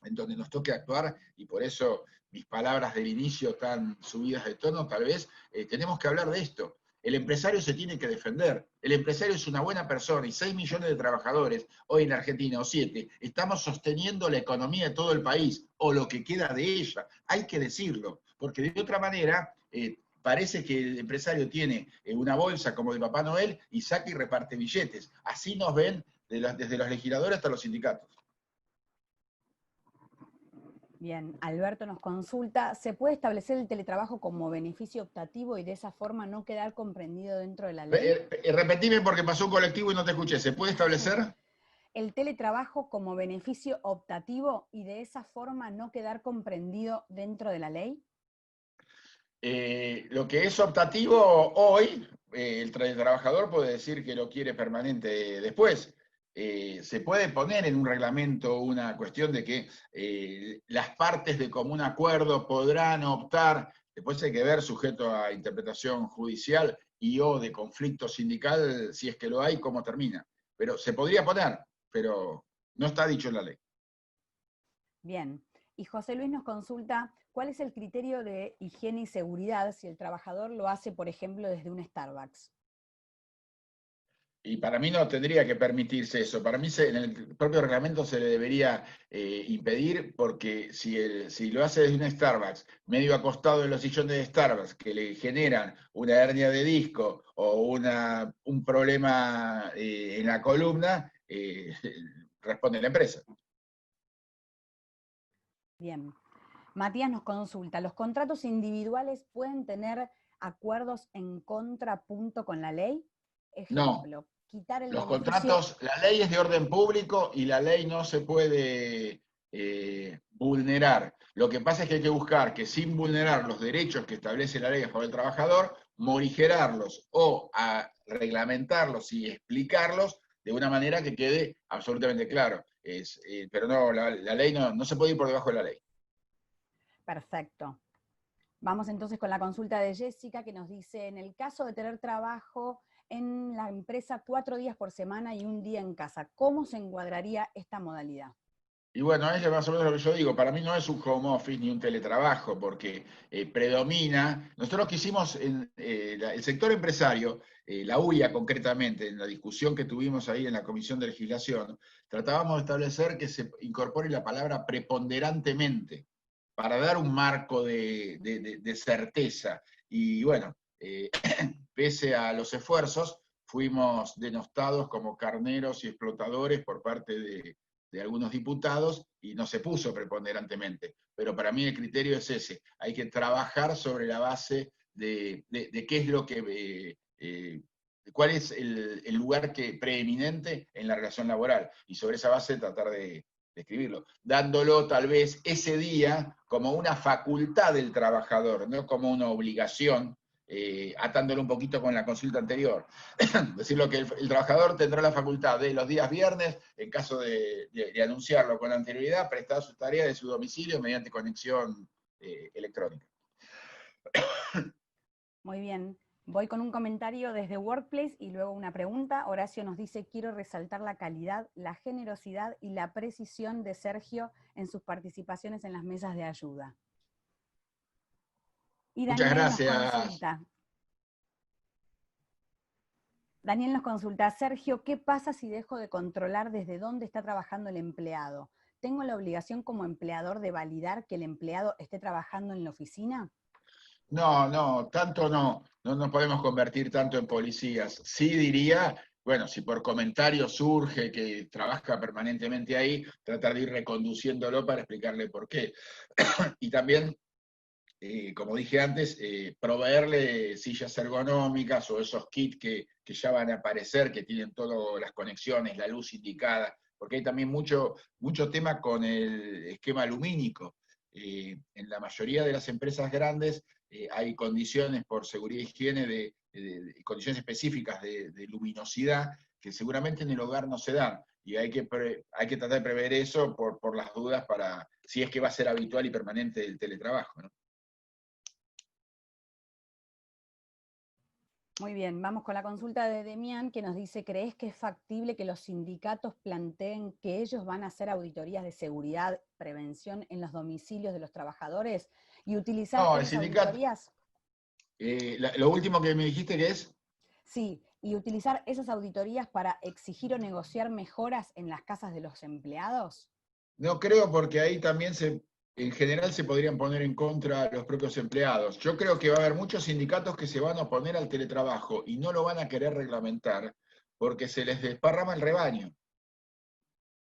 en donde nos toque actuar, y por eso mis palabras del inicio tan subidas de tono, tal vez tenemos que hablar de esto. El empresario se tiene que defender. El empresario es una buena persona y 6 millones de trabajadores, hoy en Argentina, o 7, estamos sosteniendo la economía de todo el país, o lo que queda de ella. Hay que decirlo, porque de otra manera parece que el empresario tiene una bolsa como de Papá Noel y saca y reparte billetes. Así nos ven desde los legisladores hasta los sindicatos. Bien, Alberto nos consulta, ¿se puede establecer el teletrabajo como beneficio optativo y de esa forma no quedar comprendido dentro de la ley? Repetime porque pasó un colectivo y no te escuché. ¿Se puede establecer? El teletrabajo como beneficio optativo y de esa forma no quedar comprendido dentro de la ley. Lo que es optativo hoy, el trabajador puede decir que lo quiere permanente después. se puede poner en un reglamento una cuestión de que las partes de común acuerdo podrán optar, después hay que ver, sujeto a interpretación judicial y o de conflicto sindical, si es que lo hay, cómo termina. Pero se podría poner, pero no está dicho en la ley. Bien. Y José Luis nos consulta, ¿cuál es el criterio de higiene y seguridad si el trabajador lo hace, por ejemplo, desde un Starbucks? Y para mí no tendría que permitirse eso. Para mí en el propio reglamento se le debería impedir, porque si lo hace desde un Starbucks, medio acostado en los sillones de Starbucks, que le generan una hernia de disco o un problema en la columna, responde la empresa. Bien. Matías nos consulta, ¿los contratos individuales pueden tener acuerdos en contrapunto con la ley? No, Ejemplo, quitar el los beneficio. contratos, la ley es de orden público y la ley no se puede vulnerar. Lo que pasa es que hay que buscar que sin vulnerar los derechos que establece la ley a favor del trabajador, morigerarlos o reglamentarlos y explicarlos de una manera que quede absolutamente claro. Pero no, la ley no se puede ir por debajo de la ley. Perfecto. Vamos entonces con la consulta de Jessica, que nos dice, en el caso de tener trabajo en la empresa 4 días por semana y un día en casa, ¿cómo se encuadraría esta modalidad? Y bueno, es más o menos lo que yo digo, para mí no es un home office ni un teletrabajo, porque predomina, nosotros quisimos, el sector empresario, la UIA concretamente, en la discusión que tuvimos ahí en la Comisión de Legislación, tratábamos de establecer que se incorpore la palabra preponderantemente, para dar un marco de certeza. Y bueno, pese a los esfuerzos, fuimos denostados como carneros y explotadores por parte de algunos diputados y no se puso preponderantemente. Pero para mí el criterio es ese, hay que trabajar sobre la base de qué es lo que, cuál es el lugar preeminente en la relación laboral y sobre esa base tratar de escribirlo, dándolo tal vez ese día como una facultad del trabajador, no como una obligación, atándolo un poquito con la consulta anterior. Decirlo que el trabajador tendrá la facultad de los días viernes, en caso de anunciarlo con anterioridad, prestar su tarea de su domicilio mediante conexión electrónica. Muy bien. Voy con un comentario desde Workplace y luego una pregunta. Horacio nos dice, quiero resaltar la calidad, la generosidad y la precisión de Sergio en sus participaciones en las mesas de ayuda. Y Muchas Daniel nos gracias. consulta. Daniel nos consulta, Sergio, ¿qué pasa si dejo de controlar desde dónde está trabajando el empleado? ¿Tengo la obligación como empleador de validar que el empleado esté trabajando en la oficina? No, tanto no nos podemos convertir tanto en policías. Sí diría, bueno, si por comentario surge que trabaja permanentemente ahí, tratar de ir reconduciéndolo para explicarle por qué. Y también, como dije antes, proveerle sillas ergonómicas o esos kits que ya van a aparecer, que tienen todas las conexiones, la luz indicada, porque hay también mucho tema con el esquema lumínico. En la mayoría de las empresas grandes hay condiciones por seguridad e higiene, condiciones específicas de luminosidad que seguramente en el hogar no se dan. Y hay que tratar de prever eso por las dudas para si es que va a ser habitual y permanente el teletrabajo, ¿no? Muy bien, vamos con la consulta de Demián que nos dice, ¿crees que es factible que los sindicatos planteen que ellos van a hacer auditorías de seguridad, prevención en los domicilios de los trabajadores y utilizar No, el esas sindicato, auditorías? lo último que me dijiste que es, Sí, y utilizar esas auditorías para exigir o negociar mejoras en las casas de los empleados. no creo porque ahí también en general se podrían poner en contra los propios empleados. Yo creo que va a haber muchos sindicatos que se van a oponer al teletrabajo y no lo van a querer reglamentar porque se les desparrama el rebaño.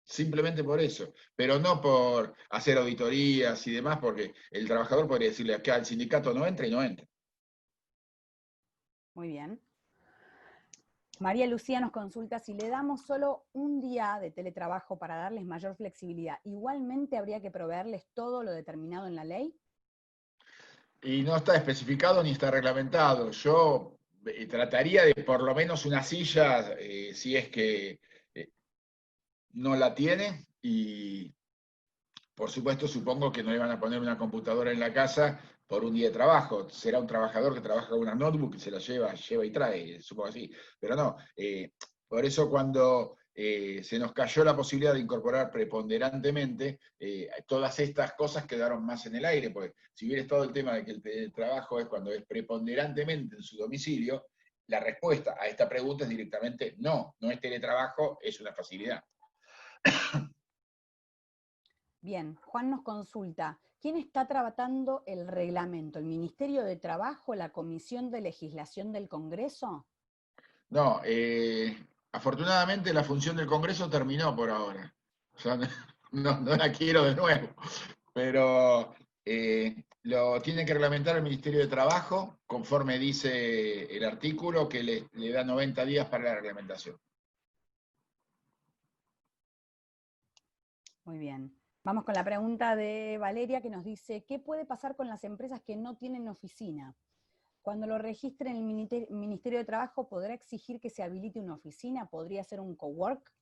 Simplemente por eso, pero no por hacer auditorías y demás, porque el trabajador podría decirle que al sindicato no entra y no entra. Muy bien. María Lucía nos consulta si le damos solo un día de teletrabajo para darles mayor flexibilidad. ¿Igualmente habría que proveerles todo lo determinado en la ley? Y no está especificado ni está reglamentado. Yo trataría de por lo menos una silla, si es que no la tiene y, por supuesto, supongo que no le van a poner una computadora en la casa por un día de trabajo. Será un trabajador que trabaja con una notebook y se la lleva y trae, supongo así. Pero no, por eso cuando se nos cayó la posibilidad de incorporar preponderantemente, todas estas cosas quedaron más en el aire, porque si hubiera estado el tema de que el trabajo es cuando es preponderantemente en su domicilio, la respuesta a esta pregunta es directamente no, no es teletrabajo, es una facilidad. Bien, Juan nos consulta, ¿quién está tratando el reglamento? ¿El Ministerio de Trabajo, la Comisión de Legislación del Congreso? No, afortunadamente la función del Congreso terminó por ahora. Yo no la quiero de nuevo, pero lo tiene que reglamentar el Ministerio de Trabajo, conforme dice el artículo, que le da 90 días para la reglamentación. Muy bien. Vamos con la pregunta de Valeria que nos dice, ¿qué puede pasar con las empresas que no tienen oficina? Cuando lo registre en el Ministerio de Trabajo, ¿podrá exigir que se habilite una oficina? ¿Podría ser un cowork?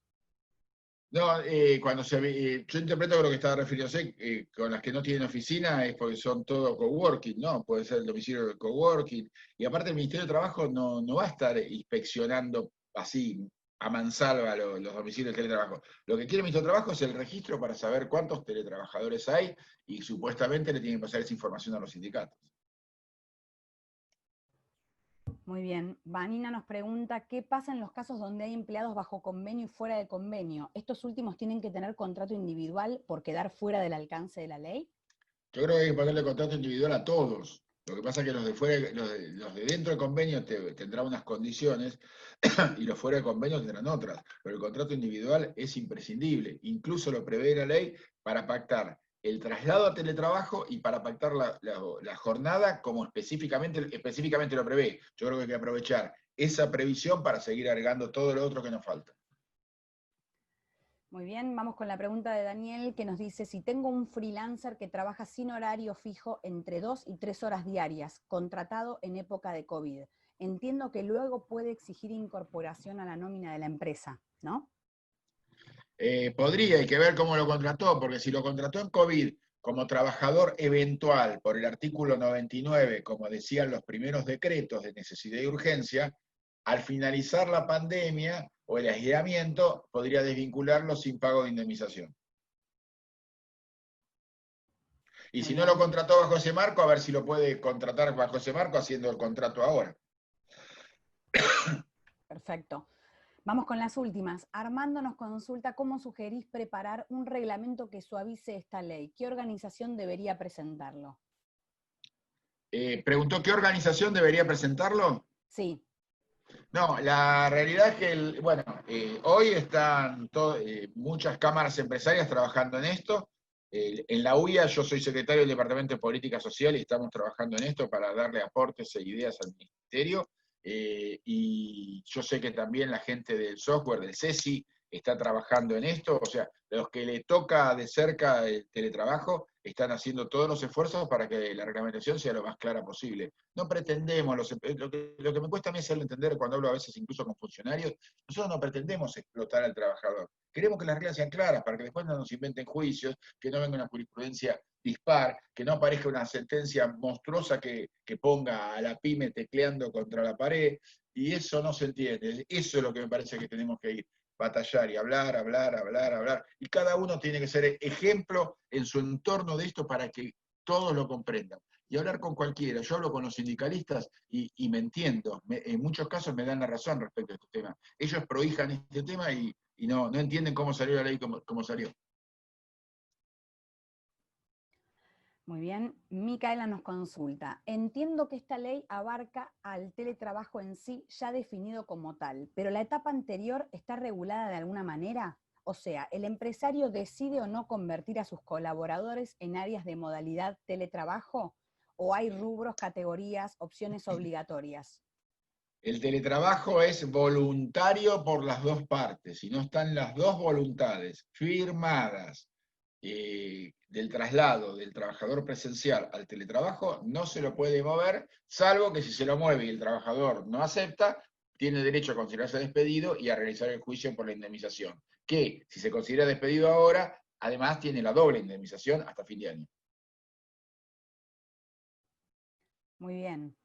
No, yo interpreto que lo que estaba refiriéndose con las que no tienen oficina es porque son todo coworking, ¿no? Puede ser el domicilio del coworking. Y aparte el Ministerio de Trabajo no va a estar inspeccionando así a mansalva los domicilios de teletrabajo. Lo que quiere el Ministerio de Trabajo es el registro para saber cuántos teletrabajadores hay y supuestamente le tienen que pasar esa información a los sindicatos. Muy bien. Vanina nos pregunta, ¿qué pasa en los casos donde hay empleados bajo convenio y fuera de convenio? ¿Estos últimos tienen que tener contrato individual por quedar fuera del alcance de la ley? Yo creo que hay que ponerle contrato individual a todos. Lo que pasa es que los de fuera, los de dentro del convenio tendrán unas condiciones y los fuera de convenio tendrán otras. Pero el contrato individual es imprescindible. Incluso lo prevé la ley para pactar el traslado a teletrabajo y para pactar la jornada como específicamente lo prevé. Yo creo que hay que aprovechar esa previsión para seguir agregando todo lo otro que nos falta. Muy bien, vamos con la pregunta de Daniel que nos dice, si tengo un freelancer que trabaja sin horario fijo entre 2 y 3 horas diarias, contratado en época de COVID, entiendo que luego puede exigir incorporación a la nómina de la empresa, ¿no? Hay que ver cómo lo contrató, porque si lo contrató en COVID como trabajador eventual por el artículo 99, como decían los primeros decretos de necesidad y urgencia, al finalizar la pandemia o el aislamiento, podría desvincularlo sin pago de indemnización. Y Muy si no lo bien. contrató bajo ese marco, a ver si lo puede contratar bajo ese marco haciendo el contrato ahora. Perfecto. Vamos con las últimas. Armando nos consulta cómo sugerís preparar un reglamento que suavice esta ley. ¿Qué organización debería presentarlo? ¿Preguntó qué organización debería presentarlo? Sí. No, la realidad es que, hoy están muchas cámaras empresarias trabajando en esto. En la UIA yo soy secretario del Departamento de Política Social y estamos trabajando en esto para darle aportes e ideas al Ministerio. Y yo sé que también la gente del software, del CESI, está trabajando en esto. O sea, los que le toca de cerca el teletrabajo están haciendo todos los esfuerzos para que la reglamentación sea lo más clara posible. No pretendemos, lo que me cuesta a mí hacerlo entender cuando hablo a veces incluso con funcionarios, nosotros no pretendemos explotar al trabajador. Queremos que las reglas sean claras para que después no nos inventen juicios, que no venga una jurisprudencia dispar, que no aparezca una sentencia monstruosa que ponga a la pyme tecleando contra la pared, y eso no se entiende. Eso es lo que me parece que tenemos que ir batallar y hablar, y cada uno tiene que ser ejemplo en su entorno de esto para que todos lo comprendan. Y hablar con cualquiera, yo hablo con los sindicalistas y me entiendo, en muchos casos me dan la razón respecto a este tema. Ellos prohijan este tema y no entienden cómo salió la ley como salió. Muy bien, Micaela nos consulta. Entiendo que esta ley abarca al teletrabajo en sí ya definido como tal, pero la etapa anterior está regulada de alguna manera. O sea, ¿el empresario decide o no convertir a sus colaboradores en áreas de modalidad teletrabajo? ¿O hay rubros, categorías, opciones obligatorias? El teletrabajo es voluntario por las dos partes. Si no están las dos voluntades firmadas del traslado del trabajador presencial al teletrabajo, no se lo puede mover, salvo que si se lo mueve y el trabajador no acepta, tiene derecho a considerarse despedido y a realizar el juicio por la indemnización, que si se considera despedido ahora, además tiene la doble indemnización hasta fin de año. Muy bien.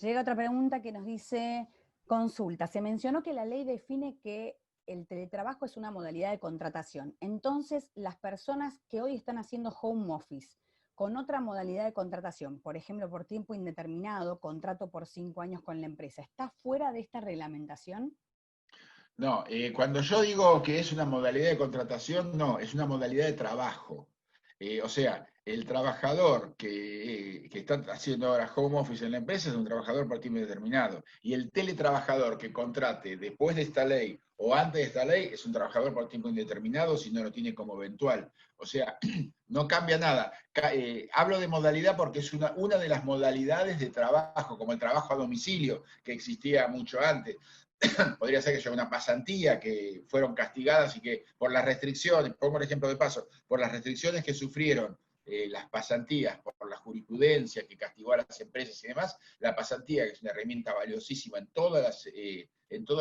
Llega otra pregunta que nos dice, consulta, se mencionó que la ley define que el teletrabajo es una modalidad de contratación. Entonces, las personas que hoy están haciendo home office con otra modalidad de contratación, por ejemplo, por tiempo indeterminado, contrato por 5 años con la empresa, ¿está fuera de esta reglamentación? No, cuando yo digo que es una modalidad de contratación, no, es una modalidad de trabajo. O sea, el trabajador que está haciendo ahora home office en la empresa es un trabajador por tiempo determinado. Y el teletrabajador que contrate después de esta ley o antes de esta ley es un trabajador por tiempo indeterminado si no lo tiene como eventual. O sea, no cambia nada. Hablo de modalidad porque es una de las modalidades de trabajo, como el trabajo a domicilio, que existía mucho antes. Podría ser que haya una pasantía que fueron castigadas y que por las restricciones, pongo el ejemplo de paso, por las restricciones que sufrieron las pasantías, por la jurisprudencia que castigó a las empresas y demás, la pasantía, que es una herramienta valiosísima en todos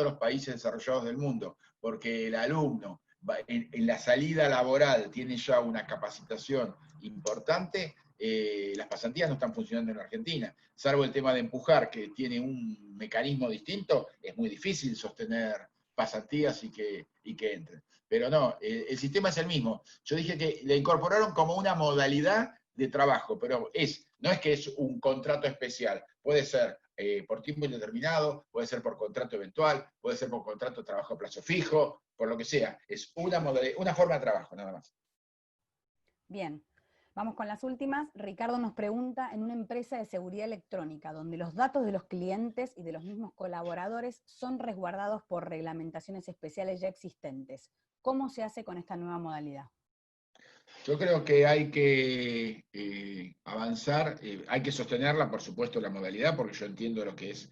los países desarrollados del mundo, porque el alumno en la salida laboral tiene ya una capacitación importante, las pasantías no están funcionando en la Argentina. Salvo el tema de empujar, que tiene un mecanismo distinto, es muy difícil sostener pasantías y que entren. Pero no, el sistema es el mismo. Yo dije que le incorporaron como una modalidad de trabajo, pero no es que es un contrato especial. Puede ser por tiempo indeterminado, puede ser por contrato eventual, puede ser por contrato de trabajo a plazo fijo, por lo que sea. Es una forma de trabajo, nada más. Bien. Vamos con las últimas. Ricardo nos pregunta, en una empresa de seguridad electrónica, donde los datos de los clientes y de los mismos colaboradores son resguardados por reglamentaciones especiales ya existentes, ¿cómo se hace con esta nueva modalidad? Yo creo que hay que avanzar, hay que sostenerla, por supuesto, la modalidad, porque yo entiendo lo que es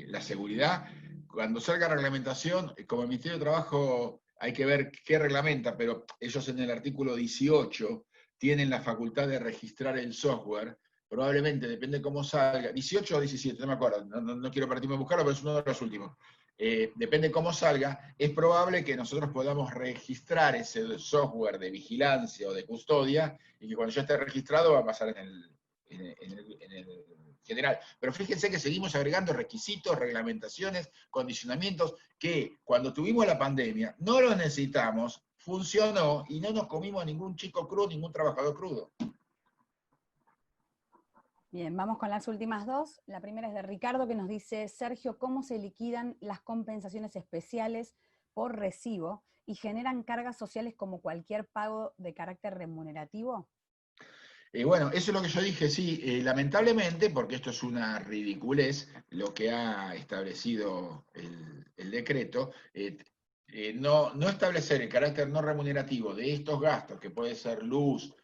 la seguridad. Cuando salga reglamentación, como el Ministerio de Trabajo hay que ver qué reglamenta, pero ellos en el artículo 18 tienen la facultad de registrar el software, probablemente, depende cómo salga, 18 o 17, no me acuerdo, no quiero partirme a buscarlo, pero es uno de los últimos. Depende cómo salga, es probable que nosotros podamos registrar ese software de vigilancia o de custodia y que cuando ya esté registrado va a pasar en el general. Pero fíjense que seguimos agregando requisitos, reglamentaciones, condicionamientos que cuando tuvimos la pandemia no los necesitamos, funcionó y no nos comimos a ningún chico crudo, ningún trabajador crudo. Bien, vamos con las últimas dos. La primera es de Ricardo, que nos dice, Sergio, ¿cómo se liquidan las compensaciones especiales por recibo y generan cargas sociales como cualquier pago de carácter remunerativo? Bueno, eso es lo que yo dije, sí, lamentablemente, porque esto es una ridiculez, lo que ha establecido el decreto, no establecer el carácter no remunerativo de estos gastos, que puede ser luz,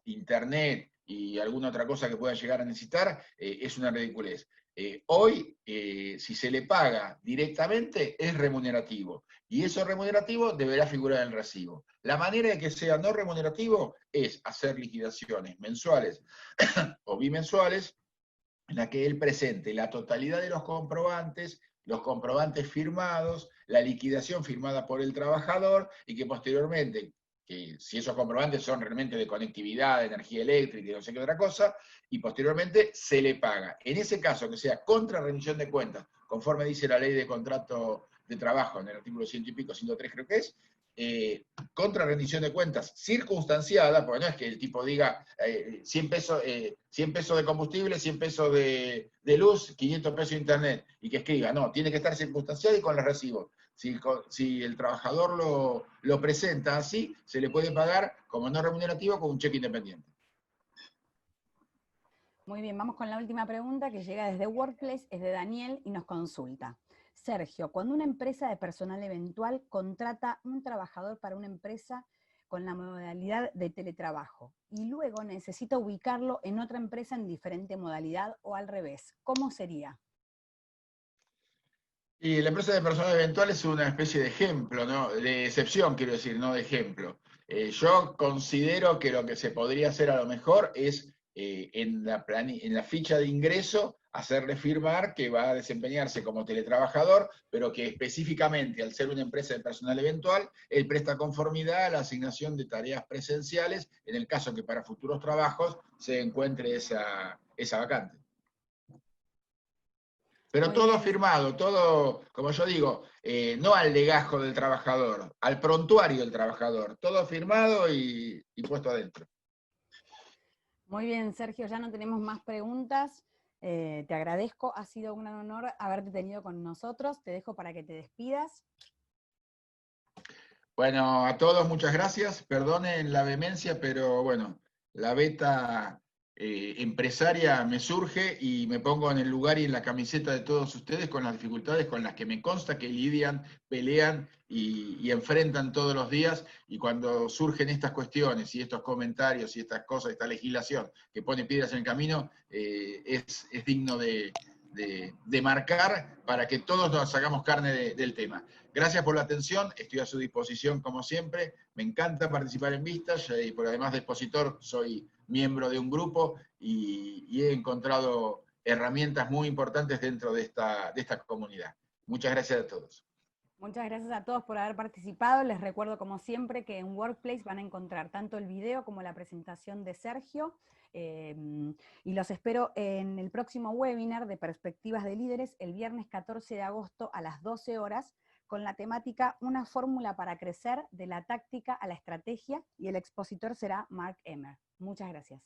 internet y alguna otra cosa que pueda llegar a necesitar, es una ridiculez. Hoy, si se le paga directamente, es remunerativo. Y eso remunerativo deberá figurar en el recibo. La manera de que sea no remunerativo es hacer liquidaciones mensuales o bimensuales en la que él presente la totalidad de los comprobantes firmados, la liquidación firmada por el trabajador y que posteriormente, que si esos comprobantes son realmente de conectividad, de energía eléctrica y no sé qué otra cosa, y posteriormente se le paga. En ese caso, que sea contra rendición de cuentas, conforme dice la ley de contrato de trabajo en el artículo 100 y pico, 103 creo que es, contra rendición de cuentas circunstanciada, porque no es que el tipo diga 100 pesos de combustible, 100 pesos de luz, 500 pesos de internet, y que escriba, no, tiene que estar circunstanciado y con los recibos. Si el trabajador lo presenta así, se le puede pagar como no remunerativo con un cheque independiente. Muy bien, vamos con la última pregunta que llega desde Workplace, es de Daniel y nos consulta. Sergio, cuando una empresa de personal eventual contrata un trabajador para una empresa con la modalidad de teletrabajo y luego necesita ubicarlo en otra empresa en diferente modalidad o al revés, ¿cómo sería? Y la empresa de personal eventual es una especie de ejemplo, ¿no? De excepción, quiero decir, no de ejemplo. Yo considero que lo que se podría hacer a lo mejor es en la ficha de ingreso hacerle firmar que va a desempeñarse como teletrabajador, pero que específicamente, al ser una empresa de personal eventual, él presta conformidad a la asignación de tareas presenciales, en el caso que para futuros trabajos se encuentre esa vacante. Pero Muy todo bien. firmado, todo, como yo digo, no al legajo del trabajador, al prontuario del trabajador, todo firmado y puesto adentro. Muy bien, Sergio, ya no tenemos más preguntas. Te agradezco, ha sido un gran honor haberte tenido con nosotros. Te dejo para que te despidas. Bueno, a todos muchas gracias. Perdonen la vehemencia, pero bueno, la beta empresaria me surge y me pongo en el lugar y en la camiseta de todos ustedes con las dificultades con las que me consta que lidian, pelean y enfrentan todos los días. Y cuando surgen estas cuestiones y estos comentarios y estas cosas, esta legislación que pone piedras en el camino, es digno de marcar para que todos nos hagamos carne del tema. Gracias por la atención, estoy a su disposición como siempre, me encanta participar en Vistas y por además de expositor soy miembro de un grupo y he encontrado herramientas muy importantes dentro de esta comunidad. Muchas gracias a todos. Muchas gracias a todos por haber participado. Les recuerdo, como siempre, que en Workplace van a encontrar tanto el video como la presentación de Sergio. Y los espero en el próximo webinar de Perspectivas de Líderes, el viernes 14 de agosto a las 12 horas, con la temática Una fórmula para crecer, de la táctica a la estrategia, y el expositor será Mark Emmer. Muchas gracias.